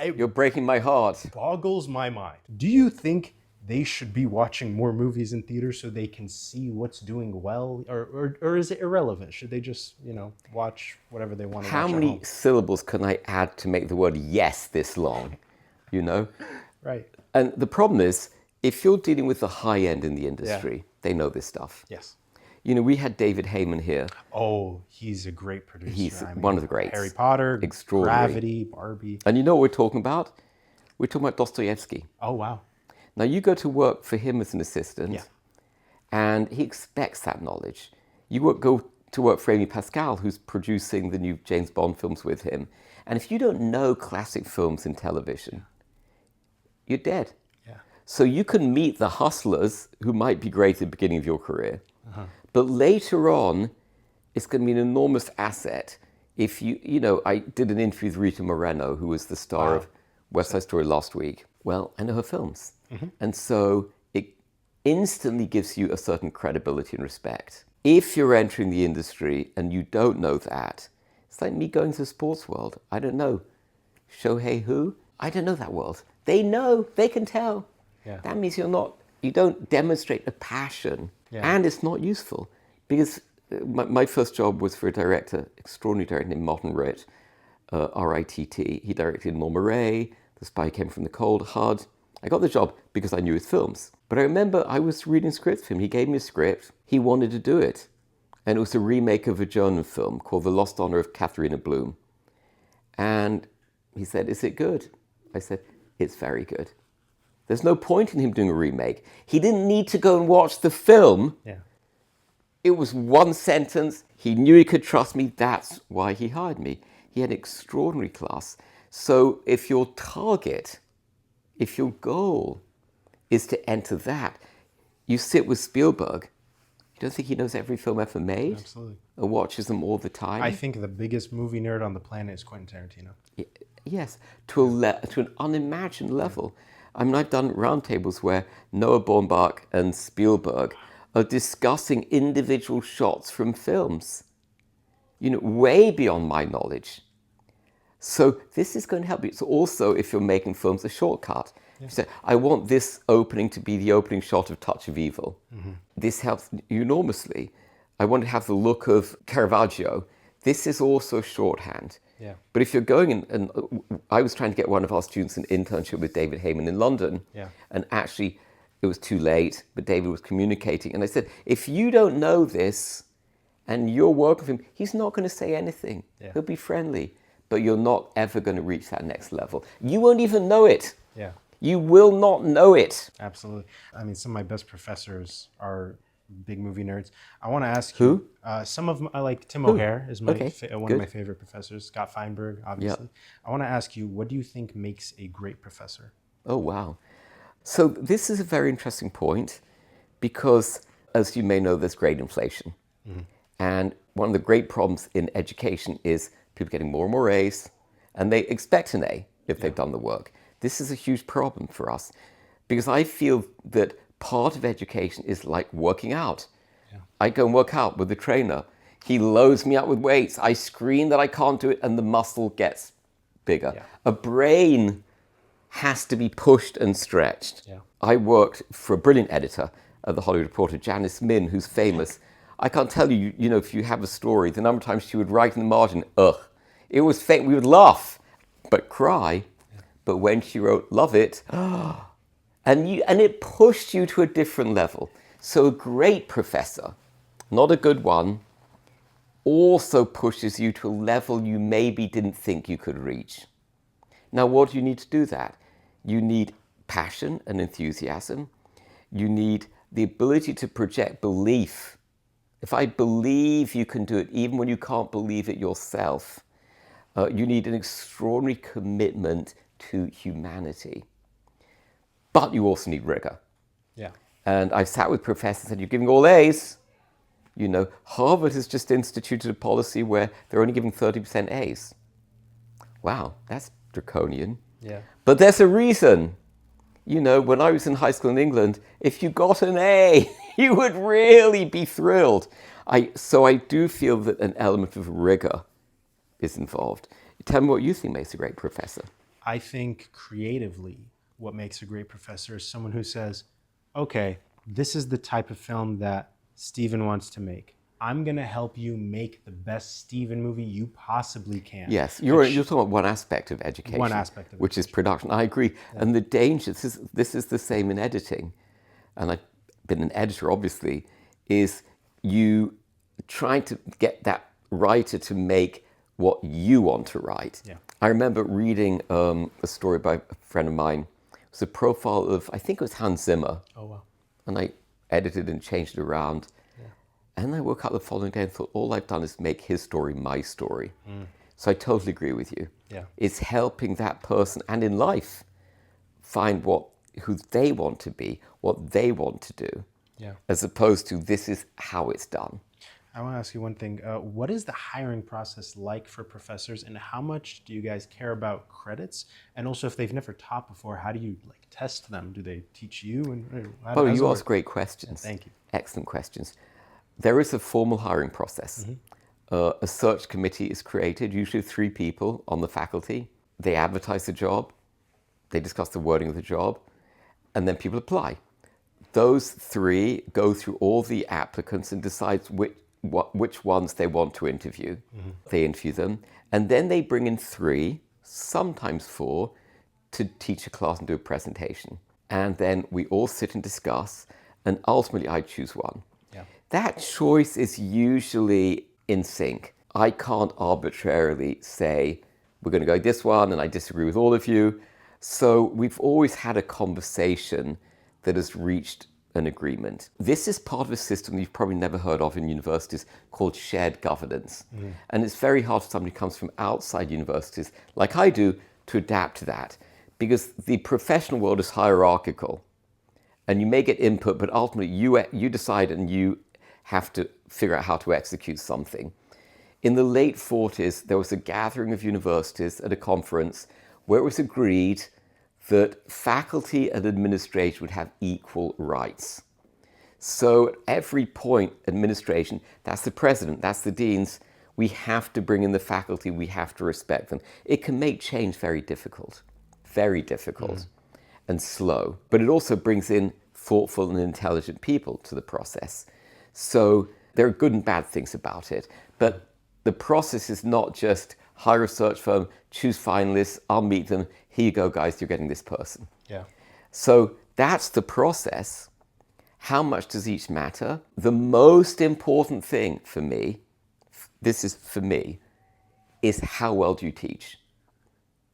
Speaker 2: You're breaking my heart.
Speaker 1: It boggles my mind. Do you think they should be watching more movies in theaters so they can see what's doing well, or is it irrelevant? Should they just, watch whatever they want to watch
Speaker 2: How
Speaker 1: at
Speaker 2: many
Speaker 1: home?
Speaker 2: syllables can I add to make the word yes this long? You know?
Speaker 1: Right.
Speaker 2: And the problem is, if you're dealing with the high end in the industry, they know this stuff.
Speaker 1: Yes.
Speaker 2: You know, we had David Heyman here.
Speaker 1: Oh, he's a great producer.
Speaker 2: He's one of the greats.
Speaker 1: Harry Potter,
Speaker 2: Extraordinary.
Speaker 1: Gravity, Barbie.
Speaker 2: And you know what we're talking about? We're talking about Dostoevsky.
Speaker 1: Oh, wow.
Speaker 2: Now, you go to work for him as an assistant,
Speaker 1: Yeah.
Speaker 2: and he expects that knowledge. You go to work for Amy Pascal, who's producing the new James Bond films with him. And if you don't know classic films in television, you're dead.
Speaker 1: Yeah.
Speaker 2: So you can meet the hustlers who might be great at the beginning of your career. But later on, it's going to be an enormous asset. If I did an interview with Rita Moreno, who was the star of West Side Story last week. Well, I know her films. And so it instantly gives you a certain credibility and respect. If you're entering the industry and you don't know that, it's like me going to the sports world. I don't know. Shohei who? I don't know that world. They know, they can tell.
Speaker 1: Yeah.
Speaker 2: That means you don't demonstrate a passion, and it's not useful. Because my first job was for a director, extraordinary director named Martin Ritt, R-I-T-T. He directed Norma Ray, The Spy Came from the Cold, HUD. I got the job because I knew his films. But I remember I was reading scripts for him. He gave me a script. He wanted to do it. And it was a remake of a German film called The Lost Honor of Katharina Blum. And he said, is it good? I said, it's very good. There's no point in him doing a remake. He didn't need to go and watch the film.
Speaker 1: Yeah.
Speaker 2: It was one sentence. He knew he could trust me. That's why he hired me. He had extraordinary class. So if your target, if your goal is to enter that, you sit with Spielberg. You don't think he knows every film ever made?
Speaker 1: Absolutely.
Speaker 2: Or watches them all the time?
Speaker 1: I think the biggest movie nerd on the planet is Quentin Tarantino.
Speaker 2: Yes, to an unimagined level. I mean, I've done roundtables where Noah Baumbach and Spielberg are discussing individual shots from films, way beyond my knowledge. So this is going to help you. It's also, if you're making films, a shortcut. You say, I want this opening to be the opening shot of Touch of Evil. This helps you enormously. I want to have the look of Caravaggio. This is also shorthand.
Speaker 1: Yeah.
Speaker 2: But if you're going and I was trying to get one of our students an internship with David Heyman in London.
Speaker 1: Yeah.
Speaker 2: And actually, it was too late, but David was communicating. And I said, if you don't know this and you're working with him, he's not going to say anything.
Speaker 1: Yeah.
Speaker 2: He'll be friendly, but you're not ever going to reach that next level. You won't even know it.
Speaker 1: Yeah.
Speaker 2: You will not know it.
Speaker 1: Absolutely. I mean, some of my best professors are big movie nerds. I want to ask you. Some of them, I like Tim O'Hare is my one of my favorite professors. Scott Feinberg, obviously. I want to ask you, what do you think makes a great professor?
Speaker 2: Oh, wow. So this is a very interesting point because, as you may know, there's grade inflation. And one of the great problems in education is people getting more and more A's, and they expect an A if they've done the work. This is a huge problem for us because I feel that part of education is like working out. I go and work out with the trainer. He loads me up with weights. I scream that I can't do it, and the muscle gets bigger. A brain has to be pushed and stretched. I worked for a brilliant editor at the Hollywood Reporter, Janice Min, who's famous. I can't tell you, if you have a story, the number of times she would write in the margin, ugh. It was fake. We would laugh. but cry. But when she wrote love it, and it pushed you to a different level. So a great professor, not a good one, also pushes you to a level you maybe didn't think you could reach. Now, what do you need to do that? You need passion and enthusiasm. You need the ability to project belief. If I believe you can do it, even when you can't believe it yourself, you need an extraordinary commitment to humanity. But you also need rigor.
Speaker 1: Yeah.
Speaker 2: And I've sat with professors and said, you're giving all A's. You know, Harvard has just instituted a policy where they're only giving 30% A's. Wow, that's draconian.
Speaker 1: Yeah.
Speaker 2: But there's a reason. You know, when I was in high school in England, if you got an A, you would really be thrilled. So I do feel that an element of rigor is involved. Tell me what you think makes a great professor.
Speaker 1: I think creatively, what makes a great professor is someone who says, okay, this is the type of film that Steven wants to make. I'm going to help you make the best Steven movie you possibly can.
Speaker 2: Yes, you're talking about one aspect of education.
Speaker 1: One aspect of
Speaker 2: which is production. I agree. Yeah. And the danger, this is the same in editing, and I've been an editor, obviously, is you trying to get that writer to make what you want to write. Yeah. I remember reading a story by a friend of mine. It was a profile of, I think it was Hans Zimmer.
Speaker 1: Oh, wow.
Speaker 2: And I edited and changed it around. And I woke up the following day and thought, all I've done is make his story my story. So I totally agree with you.
Speaker 1: Yeah.
Speaker 2: It's helping that person and in life find who they want to be, what they want to do, as opposed to this is how it's done.
Speaker 1: I want to ask you one thing. What is the hiring process like for professors, and how much do you guys care about credits? And also, if they've never taught before, how do you test them? Do they teach you?
Speaker 2: You ask great questions.
Speaker 1: Yeah, thank you.
Speaker 2: Excellent questions. There is a formal hiring process. A search committee is created, usually 3 people on the faculty. They advertise the job, they discuss the wording of the job, and then people apply. Those 3 go through all the applicants and decide which ones they want to interview. They interview them, and then they bring in 3, sometimes 4, to teach a class and do a presentation. And then we all sit and discuss, and ultimately I choose one. That choice is usually in sync. I can't arbitrarily say, we're going to go this one, and I disagree with all of you. So we've always had a conversation that has reached an agreement. This is part of a system you've probably never heard of in universities called shared governance. And it's very hard for somebody who comes from outside universities, like I do, to adapt to that. Because the professional world is hierarchical. And you may get input, but ultimately you decide and you have to figure out how to execute something. In the late 40s, there was a gathering of universities at a conference where it was agreed that faculty and administration would have equal rights. So at every point, administration, that's the president, that's the deans, we have to bring in the faculty, we have to respect them. It can make change very difficult and slow, but it also brings in thoughtful and intelligent people to the process. So there are good and bad things about it, but the process is not just hire a search firm, choose finalists, I'll meet them, here you go guys, you're getting this person.
Speaker 1: Yeah.
Speaker 2: So that's the process. How much does each matter? The most important thing for me, this is for me, is how well do you teach?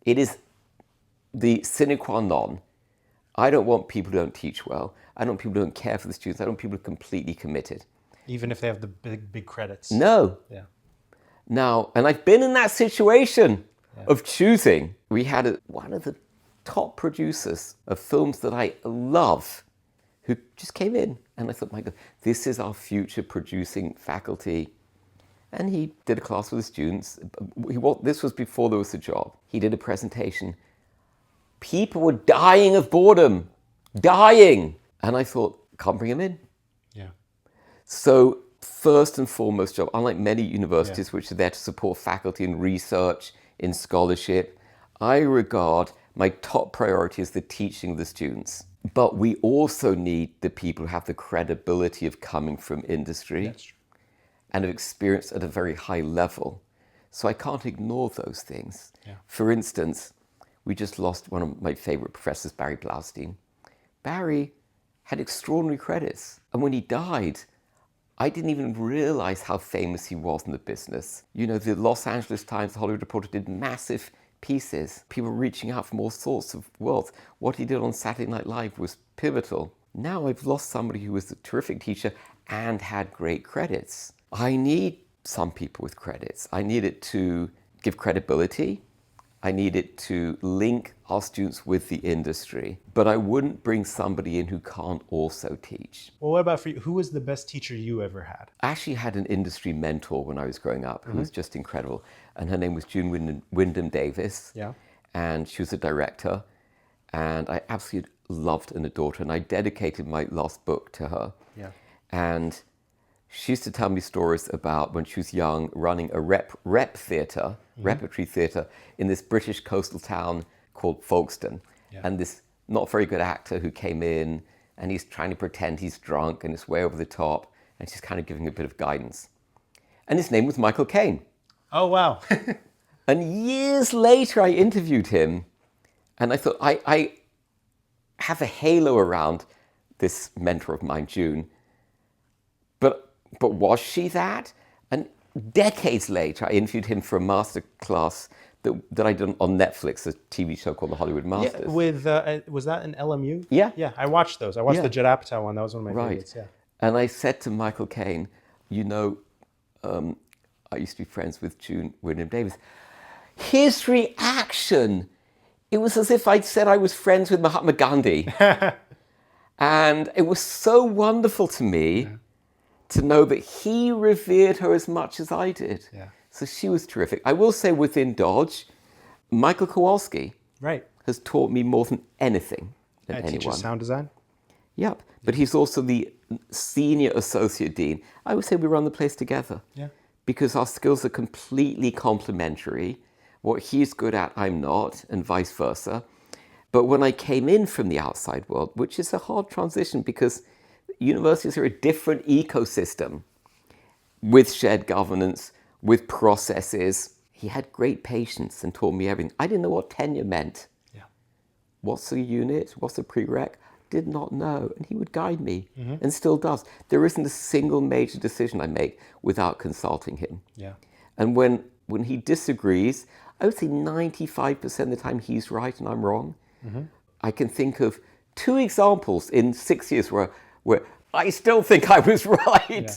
Speaker 2: It is the sine qua non. I don't want people who don't teach well. I don't want people who don't care for the students. I don't want people who are completely committed.
Speaker 1: Even if they have the big credits.
Speaker 2: No.
Speaker 1: Yeah.
Speaker 2: Now, and I've been in that situation of choosing. We had one of the top producers of films that I love who just came in. And I thought, my God, this is our future producing faculty. And he did a class with the students. This was before there was a job. He did a presentation. People were dying of boredom. Dying. And I thought, can't bring him in.
Speaker 1: Yeah.
Speaker 2: So first and foremost job, unlike many universities which are there to support faculty in research, in scholarship, I regard my top priority as the teaching of the students. But we also need the people who have the credibility of coming from industry and of experience at a very high level. So I can't ignore those things.
Speaker 1: Yeah.
Speaker 2: For instance, we just lost one of my favorite professors, Barry Blaustein. Barry had extraordinary credits. And when he died, I didn't even realize how famous he was in the business. You know, the Los Angeles Times, the Hollywood Reporter did massive pieces. People reaching out from all sorts of worlds. What he did on Saturday Night Live was pivotal. Now I've lost somebody who was a terrific teacher and had great credits. I need some people with credits. I need it to give credibility. I need it to link our students with the industry. But I wouldn't bring somebody in who can't also teach.
Speaker 1: Well, what about for you? Who was the best teacher you ever had?
Speaker 2: I actually had an industry mentor when I was growing up who was just incredible. And her name was June Wyndham Davis.
Speaker 1: Yeah.
Speaker 2: And she was a director. And I absolutely loved and adored her. And I dedicated my last book to her.
Speaker 1: Yeah.
Speaker 2: And she used to tell me stories about when she was young running a repertory theatre in this British coastal town called Folkestone.
Speaker 1: Yeah.
Speaker 2: And this not very good actor who came in and he's trying to pretend he's drunk and it's way over the top and she's kind of giving a bit of guidance. And his name was Michael Caine.
Speaker 1: Oh, wow.
Speaker 2: And years later I interviewed him and I thought, I have a halo around this mentor of mine, June. But was she that? And decades later, I interviewed him for a master class that I did on Netflix, a TV show called The Hollywood Masters.
Speaker 1: Yeah, with was that an LMU?
Speaker 2: Yeah.
Speaker 1: Yeah, I watched those. I watched the Judd Apatow one. That was one of my favorites. Yeah.
Speaker 2: And I said to Michael Caine, you know, I used to be friends with June Wyndham Davis. His reaction, it was as if I'd said I was friends with Mahatma Gandhi. And it was so wonderful to me to know that he revered her as much as I did.
Speaker 1: Yeah.
Speaker 2: So she was terrific. I will say within Dodge, Michael Kowalski has taught me more than anything than anyone.
Speaker 1: Teaches sound design?
Speaker 2: Yep. But he's also the senior associate dean. I would say we run the place together.
Speaker 1: Yeah.
Speaker 2: Because our skills are completely complementary. What he's good at, I'm not, and vice versa. But when I came in from the outside world, which is a hard transition because universities are a different ecosystem with shared governance, with processes. He had great patience and taught me everything. I didn't know what tenure meant.
Speaker 1: Yeah.
Speaker 2: What's a unit? What's a prereq? Did not know. And he would guide me and still does. There isn't a single major decision I make without consulting him.
Speaker 1: Yeah.
Speaker 2: And when he disagrees, I would say 95% of the time he's right and I'm wrong. I can think of 2 examples in 6 years where I still think I was right,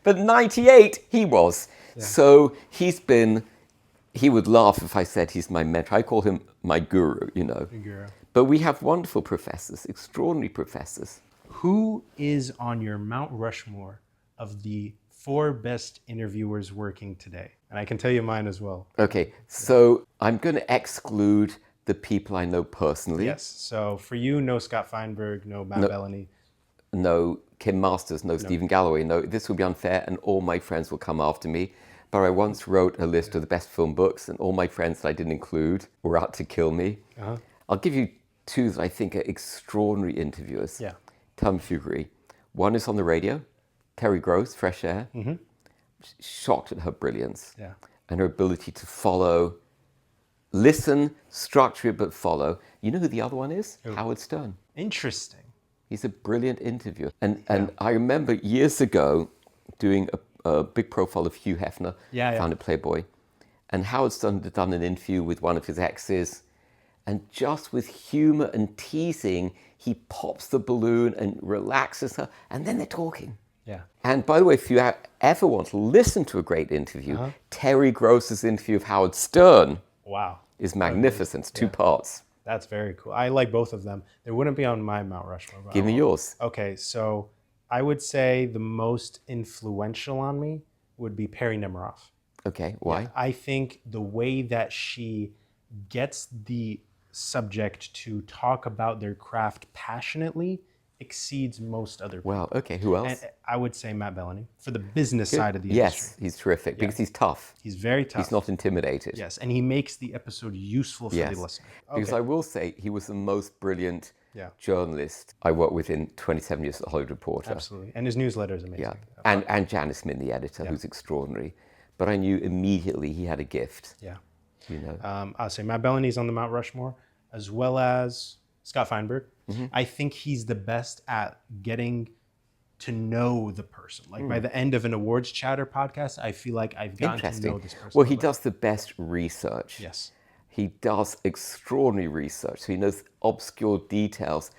Speaker 2: but 98 he was. Yeah. So he would laugh if I said he's my mentor. I call him my guru, you know.
Speaker 1: Guru.
Speaker 2: But we have wonderful professors, extraordinary professors.
Speaker 1: Who is on your Mount Rushmore of the 4 best interviewers working today? And I can tell you mine as well.
Speaker 2: Okay, so I'm going to exclude the people I know personally.
Speaker 1: Yes, so for you, no Scott Feinberg, no Matt Bellany.
Speaker 2: No Kim Masters, no Stephen Galloway. No, this would be unfair and all my friends will come after me. But I once wrote a list of the best film books and all my friends that I didn't include were out to kill me. I'll give you 2 that I think are extraordinary interviewers.
Speaker 1: Yeah.
Speaker 2: Tell me if you agree. One is on the radio, Terry Gross, Fresh Air. Shocked at her brilliance and her ability to follow, listen, structure it, but follow. You know who the other one is? Howard Stern.
Speaker 1: Interesting.
Speaker 2: He's a brilliant interviewer. And I remember years ago doing a big profile of Hugh Hefner, found at Playboy. And Howard Stern had done an interview with one of his exes. And just with humor and teasing, he pops the balloon and relaxes her. And then they're talking.
Speaker 1: Yeah.
Speaker 2: And by the way, if you ever want to listen to a great interview, Terry Gross's interview of Howard Stern is magnificent. It's 2 parts.
Speaker 1: That's very cool. I like both of them. They wouldn't be on my Mount Rushmore.
Speaker 2: Give me yours.
Speaker 1: Okay, so I would say the most influential on me would be Perry Nemiroff.
Speaker 2: Okay, why?
Speaker 1: Yeah, I think the way that she gets the subject to talk about their craft passionately exceeds most other people.
Speaker 2: Well, okay, who else?
Speaker 1: And I would say Matt Bellany for the business side of the
Speaker 2: industry.
Speaker 1: Yes,
Speaker 2: he's terrific because he's tough.
Speaker 1: He's very tough.
Speaker 2: He's not intimidated.
Speaker 1: Yes, and he makes the episode useful for the listener.
Speaker 2: Because I will say he was the most brilliant journalist I worked with in 27 years at the Hollywood Reporter.
Speaker 1: Absolutely, and his newsletter is amazing.
Speaker 2: Yeah, and Janice Min, the editor, who's extraordinary. but I knew immediately he had a gift.
Speaker 1: Yeah.
Speaker 2: You know,
Speaker 1: I'll say Matt Bellany's on the Mount Rushmore, as well as Scott Feinberg. I think he's the best at getting to know the person. Like by the end of an awards chatter podcast, I feel like I've gotten to
Speaker 2: interesting.
Speaker 1: know this person.
Speaker 2: Well, he does the best research.
Speaker 1: Yes.
Speaker 2: He does extraordinary research. So he knows obscure details,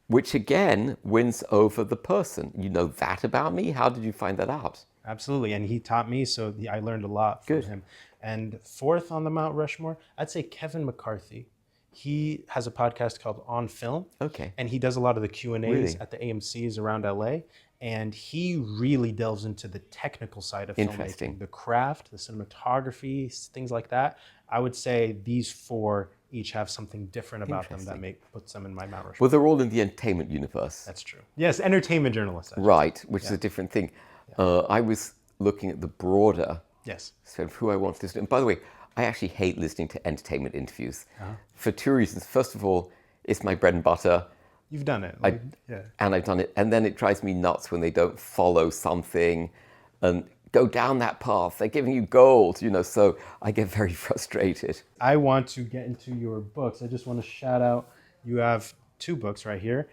Speaker 2: which again wins over the person. You know that about me? How did you find that out?
Speaker 1: Absolutely. And he taught me, so I learned a lot from him. And fourth on the Mount Rushmore, I'd say Kevin McCarthy. He has a podcast called On Film.
Speaker 2: Okay.
Speaker 1: And he does a lot of the Q&As
Speaker 2: Really?
Speaker 1: at the AMCs around LA. And he really delves into the technical side of
Speaker 2: Interesting.
Speaker 1: filmmaking, the craft, the cinematography, things like that. I would say these four each have something different about them that puts them in my Mount Rushmore.
Speaker 2: Well, they're all in the entertainment universe.
Speaker 1: That's true. Yes, entertainment journalists.
Speaker 2: Right, which is a different thing. I was looking at the broader sort of who I want to listen to. And by the way, I actually hate listening to entertainment interviews for two reasons. First of all, it's my bread and butter.
Speaker 1: You've done it.
Speaker 2: And I've done it. And then it drives me nuts when they don't follow something and go down that path. They're giving you gold, you know, so I get very frustrated.
Speaker 1: I want to get into your books. I just want to shout out, you have two books right here.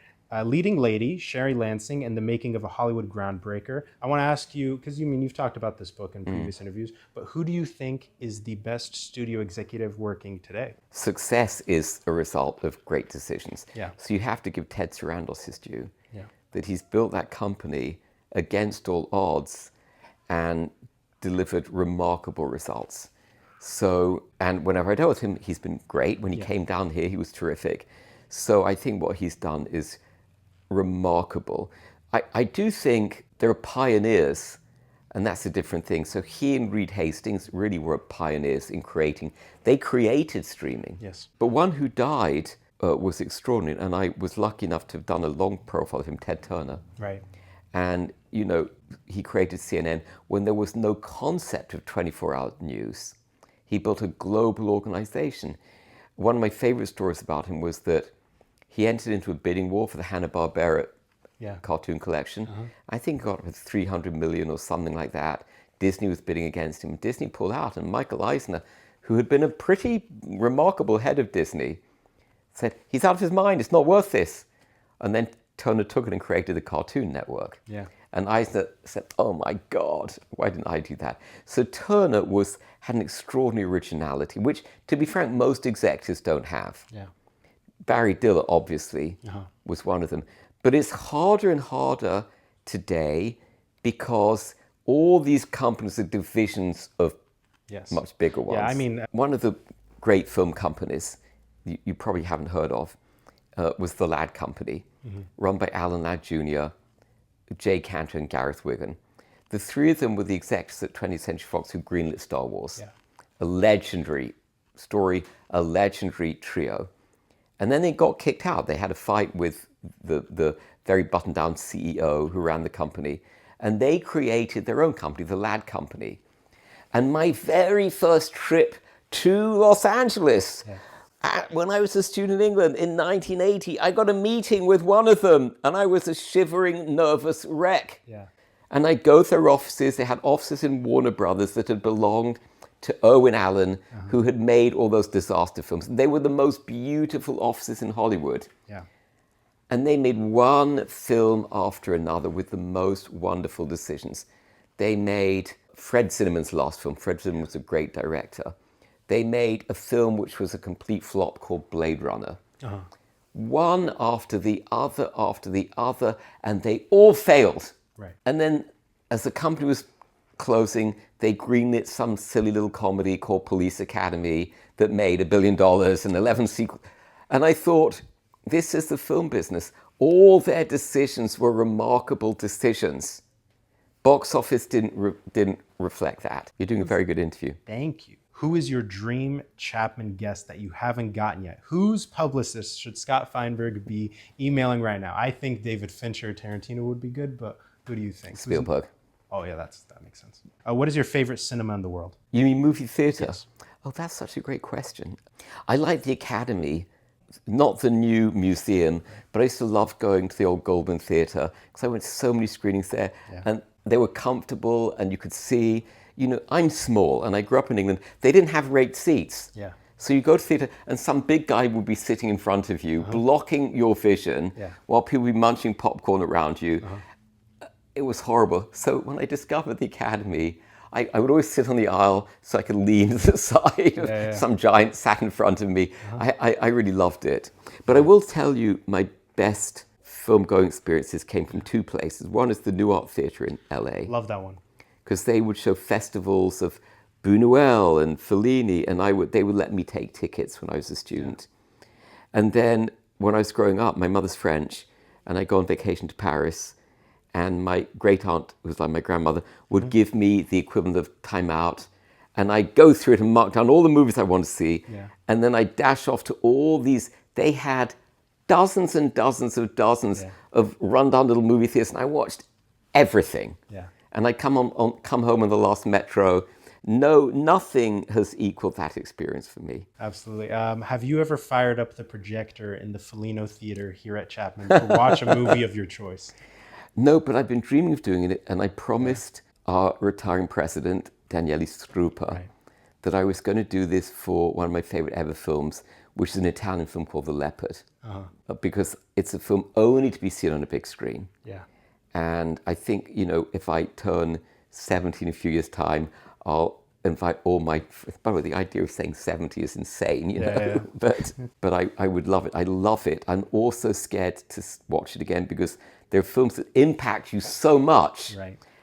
Speaker 1: Leading Lady, Sherry Lansing, and the Making of a Hollywood Groundbreaker. I want to ask you, because you've talked about this book in previous interviews, but who do you think is the best studio executive working today?
Speaker 2: Success is a result of great decisions.
Speaker 1: Yeah.
Speaker 2: So you have to give Ted Sarandos his due.
Speaker 1: Yeah.
Speaker 2: That he's built that company against all odds and delivered remarkable results. So, and whenever I dealt with him, he's been great. When he came down here, he was terrific. So I think what he's done is remarkable. I do think there are pioneers, and that's a different thing. So he and Reed Hastings really were pioneers in they created streaming.
Speaker 1: Yes.
Speaker 2: But one who died was extraordinary, and I was lucky enough to have done a long profile of him, Ted Turner.
Speaker 1: Right.
Speaker 2: And, you know, he created CNN when there was no concept of 24-hour news. He built a global organization. One of my favorite stories about him was that he entered into a bidding war for the Hanna-Barbera cartoon collection. I think he got with 300 million or something like that. Disney was bidding against him. Disney pulled out, and Michael Eisner, who had been a pretty remarkable head of Disney, said, he's out of his mind, it's not worth this. And then Turner took it and created the Cartoon Network.
Speaker 1: Yeah.
Speaker 2: And Eisner said, oh my God, why didn't I do that? So Turner had an extraordinary originality, which, to be frank, most executives don't have.
Speaker 1: Yeah.
Speaker 2: Barry Diller, obviously, was one of them. But it's harder and harder today because all these companies are divisions of much bigger ones.
Speaker 1: Yeah, I mean,
Speaker 2: one of the great film companies you probably haven't heard of was the Ladd Company, run by Alan Ladd Jr., Jay Cantor, and Gareth Wigan. The three of them were the executives at 20th Century Fox who greenlit Star Wars.
Speaker 1: Yeah.
Speaker 2: A legendary story, a legendary trio. And then they got kicked out. They had a fight with the very buttoned-down CEO who ran the company. And they created their own company, the Ladd Company. And my very first trip to Los Angeles, when I was a student in England in 1980, I got a meeting with one of them, and I was a shivering, nervous wreck.
Speaker 1: Yeah.
Speaker 2: And I go to their offices. They had offices in Warner Brothers that had belonged to Owen Allen, who had made all those disaster films. They were the most beautiful offices in Hollywood.
Speaker 1: Yeah.
Speaker 2: And they made one film after another with the most wonderful decisions. They made Fred Zinnemann's last film. Fred Zinnemann was a great director. They made a film which was a complete flop called Blade Runner. One after the other, and they all failed.
Speaker 1: Right.
Speaker 2: And then as the company was closing, they greenlit some silly little comedy called Police Academy that made $1 billion and 11 sequels. And I thought, this is the film business. All their decisions were remarkable decisions. Box office didn't reflect that. You're doing a very good interview.
Speaker 1: Thank you. Who is your dream Chapman guest that you haven't gotten yet? Whose publicist should Scott Feinberg be emailing right now? I think David Fincher or Tarantino would be good, but who do you think?
Speaker 2: Spielberg.
Speaker 1: Oh yeah, that makes sense. What is your favorite cinema in the world?
Speaker 2: You mean movie theater?
Speaker 1: Yes.
Speaker 2: Oh, that's such a great question. I like the Academy, not the new museum, but I used to love going to the old Goldman Theatre because I went to so many screenings there, and they were comfortable, and you could see, I'm small and I grew up in England. They didn't have raked seats.
Speaker 1: Yeah.
Speaker 2: So you go to theatre and some big guy would be sitting in front of you, blocking your vision,
Speaker 1: Yeah.
Speaker 2: while people would be munching popcorn around you. It was horrible. So when I discovered the Academy, I would always sit on the aisle so I could lean to the side of
Speaker 1: Yeah.
Speaker 2: some giant sat in front of me. I really loved it. But I will tell you, my best film-going experiences came from two places. One is the New Art Theatre in LA,
Speaker 1: Love that one.
Speaker 2: because they would show festivals of Buñuel and Fellini, and they would let me take tickets when I was a student. And then when I was growing up, my mother's French, and I go on vacation to Paris, and my great aunt, who was like my grandmother, would give me the equivalent of Time Out, and I go through it and mark down all the movies I want to see, and then I dash off to all these. They had dozens and dozens of rundown little movie theaters, and I watched everything.
Speaker 1: Yeah.
Speaker 2: And I come home on the last metro. No, nothing has equaled that experience for me.
Speaker 1: Absolutely. Have you ever fired up the projector in the Fellino Theater here at Chapman to watch a movie of your choice?
Speaker 2: No, but I've been dreaming of doing it, and I promised our retiring president, Daniele Strupa, that I was going to do this for one of my favorite ever films, which is an Italian film called The Leopard, because it's a film only to be seen on a big screen.
Speaker 1: Yeah.
Speaker 2: And I think, if I turn 70 in a few years' time, I'll invite all my, by the way, the idea of saying 70 is insane, but I would love it. I love it. I'm also scared to watch it again because there are films that impact you so much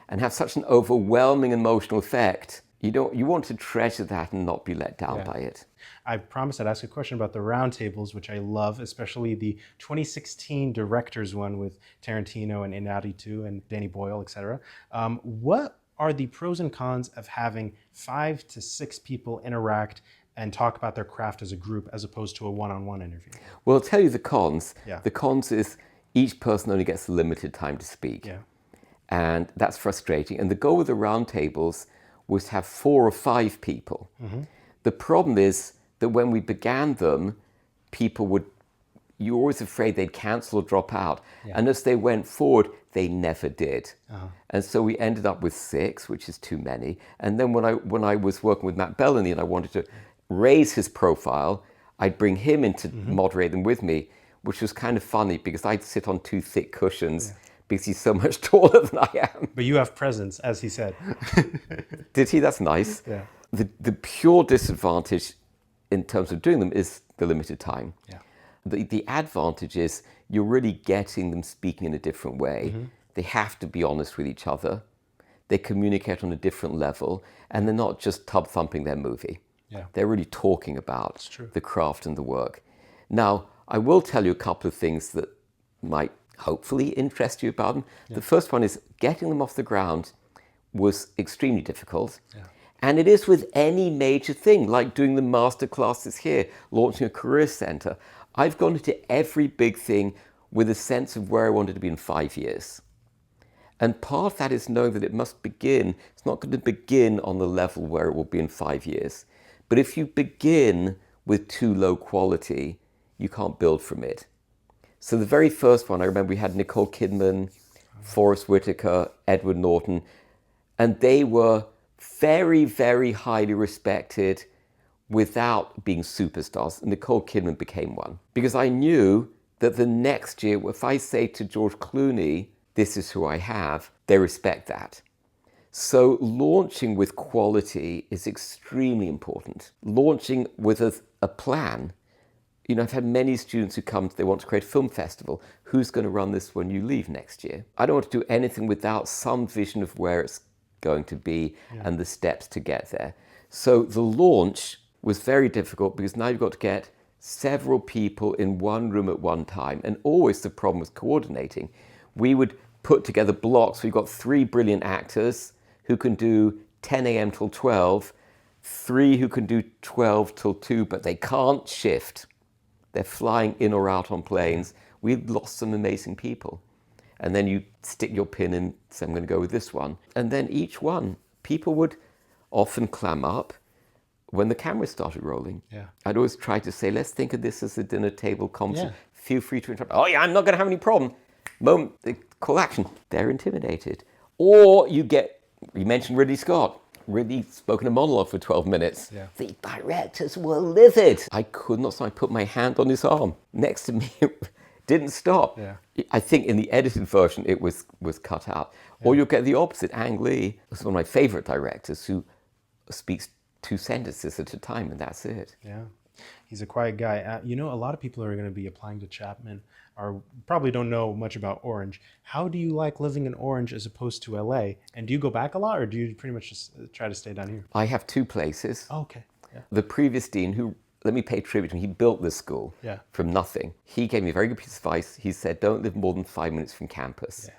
Speaker 2: and have such an overwhelming emotional effect. You want to treasure that and not be let down by it.
Speaker 1: I promised I'd ask a question about the roundtables, which I love, especially the 2016 directors one with Tarantino and Inarritu and Danny Boyle, etc. What are the pros and cons of having 5 to 6 people interact and talk about their craft as a group as opposed to a one-on-one interview?
Speaker 2: Well, I'll tell you the cons.
Speaker 1: Yeah.
Speaker 2: The cons is each person only gets limited time to speak.
Speaker 1: Yeah.
Speaker 2: And that's frustrating. And the goal with the roundtables was to have 4 or 5 people. The problem is that when we began them, you were always afraid they'd cancel or drop out. And as they went forward, they never did. And so we ended up with 6, which is too many. And then when I was working with Matt Bellamy and I wanted to raise his profile, I'd bring him in to moderate them with me, which was kind of funny because I'd sit on 2 thick cushions because he's so much taller than I am.
Speaker 1: But you have presence, as he said.
Speaker 2: Did he? That's nice.
Speaker 1: Yeah.
Speaker 2: The pure disadvantage in terms of doing them is the limited time.
Speaker 1: Yeah.
Speaker 2: The advantage is you're really getting them speaking in a different way. They have to be honest with each other. They communicate on a different level, and they're not just tub thumping their movie.
Speaker 1: Yeah.
Speaker 2: They're really talking about
Speaker 1: true.
Speaker 2: the craft and the work. Now, I will tell you a couple of things that might hopefully interest you about them. The first one is getting them off the ground was extremely difficult. And it is with any major thing, like doing the master classes here, launching a career center. I've gone into every big thing with a sense of where I wanted to be in 5 years. And part of that is knowing that it must begin. It's not going to begin on the level where it will be in 5 years. But if you begin with too low quality, you can't build from it. So the very first one, I remember we had Nicole Kidman, Forrest Whitaker, Edward Norton, and they were very, very highly respected without being superstars. Nicole Kidman became one. Because I knew that the next year, if I say to George Clooney, this is who I have, they respect that. So launching with quality is extremely important. Launching with a plan. I've had many students who come, they want to create a film festival. Who's going to run this when you leave next year? I don't want to do anything without some vision of where it's going to be and the steps to get there. So the launch was very difficult because now you've got to get several people in one room at one time. And always the problem was coordinating. We would put together blocks. We've got 3 brilliant actors who can do 10 a.m. till 12, 3 who can do 12 till 2, but they can't shift. They're flying in or out on planes. We've lost some amazing people. And then you stick your pin in, say, I'm going to go with this one. And then each one, people would often clam up when the camera started rolling. I'd always try to say, let's think of this as a dinner table conversation. Feel free to interrupt. Oh yeah, I'm not going to have any problem. Moment, they call action. They're intimidated. Or you mentioned Ridley Scott. really spoken a monologue for 12 minutes.
Speaker 1: Yeah.
Speaker 2: The directors were livid. I could not, so I put my hand on his arm next to me. Didn't stop.
Speaker 1: Yeah.
Speaker 2: I think in the edited version it was cut out. Or you'll get the opposite. Ang Lee is one of my favorite directors who speaks 2 sentences at a time, and that's it.
Speaker 1: Yeah. He's a quiet guy. A lot of people are going to be applying to Chapman or probably don't know much about Orange. How do you like living in Orange as opposed to LA? And do you go back a lot, or do you pretty much just try to stay down here?
Speaker 2: I have 2 places.
Speaker 1: Oh, okay. Yeah.
Speaker 2: The previous dean, who, let me pay tribute to him, he built this school from nothing. He gave me a very good piece of advice. He said, don't live more than 5 minutes from campus. Yeah.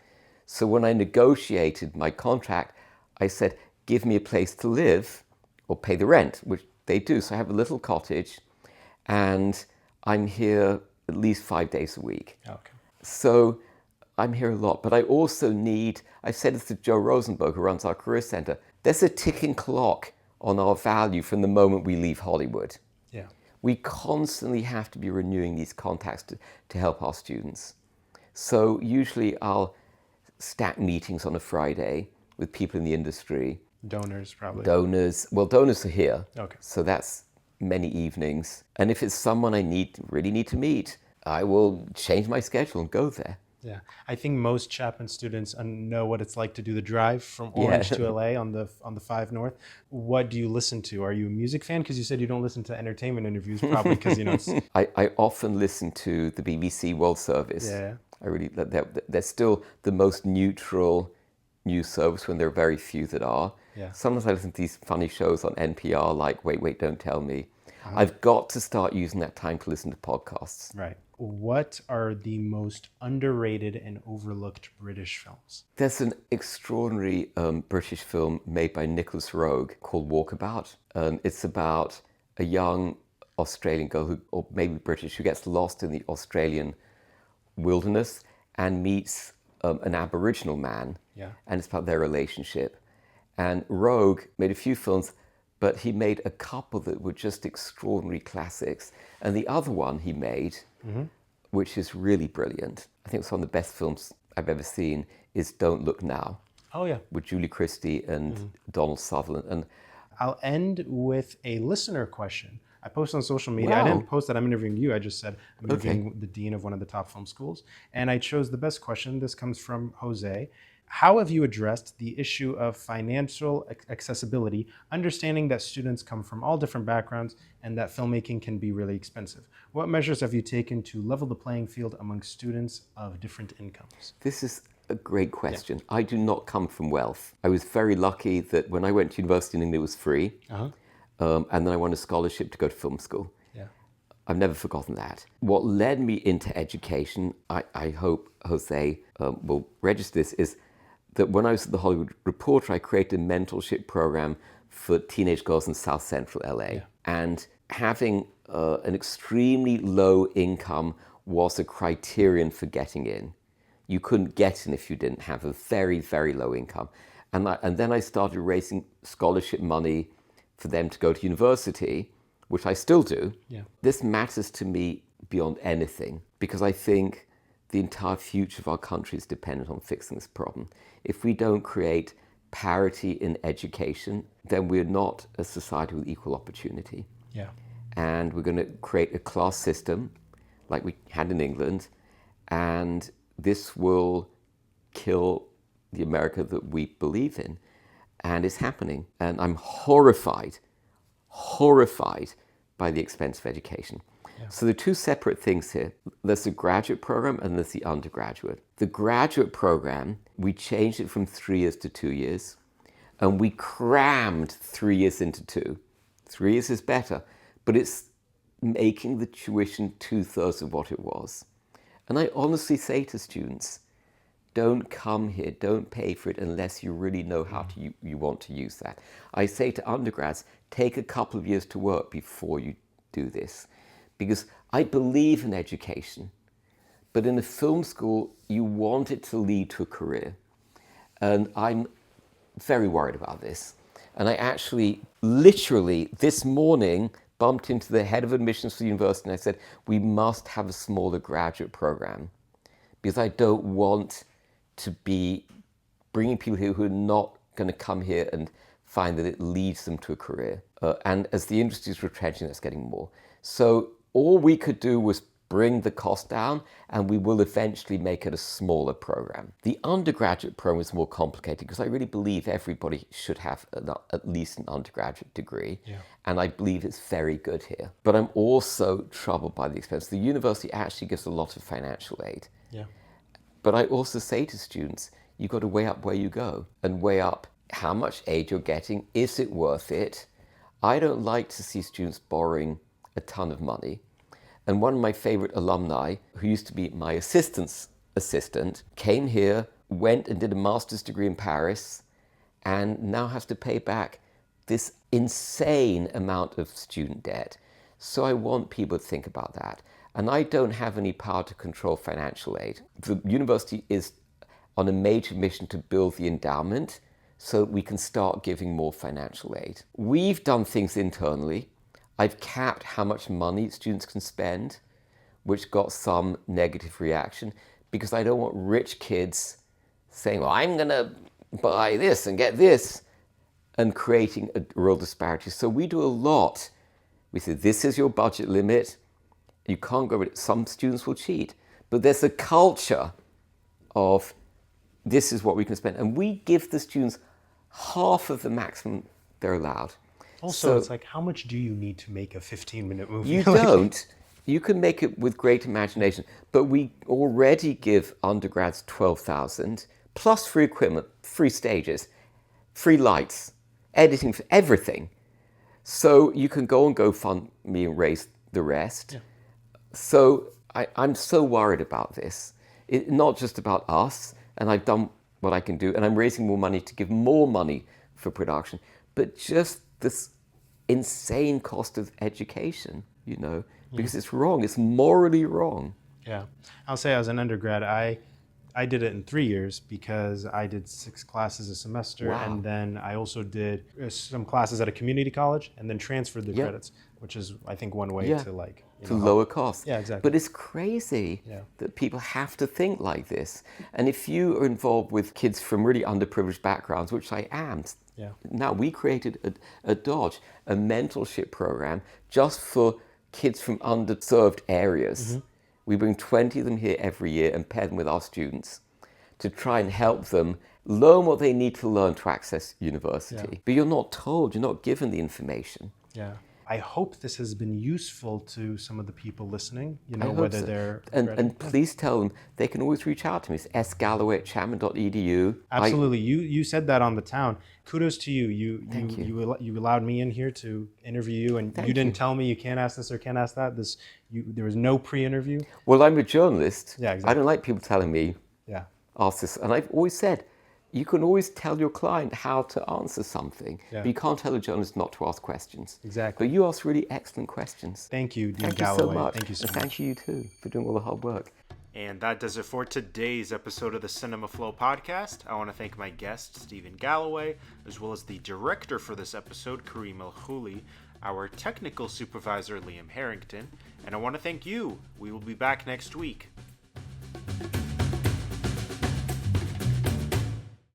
Speaker 2: So when I negotiated my contract, I said, give me a place to live or pay the rent, which they do. So I have a little cottage and I'm here at least 5 days a week.
Speaker 1: Okay.
Speaker 2: So I'm here a lot, but I also need, I've said this to Joe Rosenberg, who runs our career center, there's a ticking clock on our value from the moment we leave Hollywood.
Speaker 1: Yeah.
Speaker 2: We constantly have to be renewing these contacts to help our students. So usually I'll stack meetings on a Friday with people in the industry.
Speaker 1: Donors, probably.
Speaker 2: Donors are here.
Speaker 1: Okay.
Speaker 2: So that's many evenings. And if it's someone I really need to meet, I will change my schedule and go there.
Speaker 1: Yeah, I think most Chapman students know what it's like to do the drive from Orange to LA on the 5 North. What do you listen to? Are you a music fan? Because you said you don't listen to entertainment interviews, probably because it's...
Speaker 2: I often listen to the BBC World Service.
Speaker 1: Yeah.
Speaker 2: They're still the most neutral news service when there are very few that are.
Speaker 1: Yeah.
Speaker 2: Sometimes I listen to these funny shows on NPR like Wait, Don't Tell Me. I've got to start using that time to listen to podcasts.
Speaker 1: Right. What are the most underrated and overlooked British films?
Speaker 2: There's an extraordinary British film made by Nicholas Roeg called Walkabout. It's about a young Australian girl, or maybe British, who gets lost in the Australian wilderness and meets an Aboriginal man.
Speaker 1: Yeah.
Speaker 2: And it's about their relationship. And Roeg made a few films, but he made a couple that were just extraordinary classics. And the other one he made, which is really brilliant, I think it's one of the best films I've ever seen, is Don't Look Now.
Speaker 1: Oh, yeah.
Speaker 2: With Julie Christie and Donald Sutherland. And
Speaker 1: I'll end with a listener question. I posted on social media.
Speaker 2: Wow.
Speaker 1: I didn't post that I'm interviewing you. I just said I'm interviewing the dean of one of the top film schools. And I chose the best question. This comes from Jose. How have you addressed the issue of financial accessibility, understanding that students come from all different backgrounds and that filmmaking can be really expensive? What measures have you taken to level the playing field among students of different incomes?
Speaker 2: This is a great question. Yeah. I do not come from wealth. I was very lucky that when I went to university in England, it was free. And then I won a scholarship to go to film school.
Speaker 1: Yeah.
Speaker 2: I've never forgotten that. What led me into education, I hope Jose will register this, is that when I was at the Hollywood Reporter, I created a mentorship program for teenage girls in South Central LA. Yeah. And having an extremely low income was a criterion for getting in. You couldn't get in if you didn't have a very, very low income. And then I started raising scholarship money for them to go to university, which I still do.
Speaker 1: Yeah.
Speaker 2: This matters to me beyond anything, because I think the entire future of our country is dependent on fixing this problem. If we don't create parity in education, then we're not a society with equal opportunity.
Speaker 1: Yeah.
Speaker 2: And we're going to create a class system like we had in England, and this will kill the America that we believe in. And it's happening. And I'm horrified by the expense of education. Yeah. So there are 2 separate things here. There's the graduate program and there's the undergraduate. The graduate program, we changed it from 3 years to 2 years, and we crammed 3 years into 2. 3 years is better, but it's making the tuition 2/3 of what it was. And I honestly say to students, don't come here, don't pay for it unless you really know how you want to use that. I say to undergrads, take a couple of years to work before you do this. Because I believe in education, but in a film school, you want it to lead to a career. And I'm very worried about this. And I actually, literally, this morning, bumped into the head of admissions for the university and I said, we must have a smaller graduate program, because I don't want to be bringing people here who are not going to come here and find that it leads them to a career. And as the industry is retrenching, that's getting more. So all we could do was bring the cost down, and we will eventually make it a smaller program. The undergraduate program is more complicated because I really believe everybody should have at least an undergraduate degree.
Speaker 1: Yeah.
Speaker 2: And I believe it's very good here. But I'm also troubled by the expense. The university actually gives a lot of financial aid.
Speaker 1: Yeah.
Speaker 2: But I also say to students, you've got to weigh up where you go and weigh up how much aid you're getting. Is it worth it? I don't like to see students borrowing a ton of money. And one of my favorite alumni, who used to be my assistant's assistant, came here, went and did a master's degree in Paris, and now has to pay back this insane amount of student debt. So I want people to think about that. And I don't have any power to control financial aid. The university is on a major mission to build the endowment so we can start giving more financial aid. We've done things internally. I've capped how much money students can spend, which got some negative reaction, because I don't want rich kids saying, well, I'm going to buy this and get this, and creating a real disparity. So we do a lot. We say, this is your budget limit. You can't go with it. Some students will cheat. But there's a culture of this is what we can spend. And we give the students half of the maximum they're allowed.
Speaker 1: Also, it's like, how much do you need to make a 15-minute movie?
Speaker 2: You don't. You can make it with great imagination. But we already give undergrads $12,000 plus free equipment, free stages, free lights, editing, for everything. So you can go on GoFundMe and raise the rest.
Speaker 1: Yeah.
Speaker 2: So I'm so worried about this. Not just about us, and I've done what I can do, and I'm raising more money to give more money for production, but just this insane cost of education, because it's wrong. It's morally wrong.
Speaker 1: Yeah. I'll say as an undergrad, I did it in 3 years because I did 6 classes a semester.
Speaker 2: Wow.
Speaker 1: And then I also did some classes at a community college and then transferred the credits, which is, I think, one way to
Speaker 2: to lower costs.
Speaker 1: Yeah, exactly.
Speaker 2: But it's crazy that people have to think like this. And if you are involved with kids from really underprivileged backgrounds, which I am, now we created a Dodge, a mentorship program just for kids from underserved areas. Mm-hmm. We bring 20 of them here every year and pair them with our students to try and help them learn what they need to learn to access university. Yeah. But you're not told, you're not given the information.
Speaker 1: Yeah. I hope this has been useful to some of the people listening, whether they're...
Speaker 2: And please tell them they can always reach out to me. It's sgalloway@chapman.edu.
Speaker 1: Absolutely. You said that on the town. Kudos to you. You allowed me in here to interview you, and you didn't tell me you can't ask this or can't ask that. There was no pre-interview.
Speaker 2: Well, I'm a journalist.
Speaker 1: Yeah, exactly.
Speaker 2: I don't like people telling me, ask this. And I've always said, you can always tell your client how to answer something, but you can't tell a journalist not to ask questions.
Speaker 1: Exactly.
Speaker 2: But you ask really excellent questions.
Speaker 1: Thank you, Dean
Speaker 2: Thank
Speaker 1: Galloway.
Speaker 2: you so much.
Speaker 1: Thank you so much.
Speaker 2: Thank you too for doing all the hard work.
Speaker 1: And that does it for today's episode of the Cinema Flow podcast. I want to thank my guest, Stephen Galloway, as well as the director for this episode, Kareem El-Khouli, our technical supervisor, Liam Harrington, and I want to thank you. We will be back next week.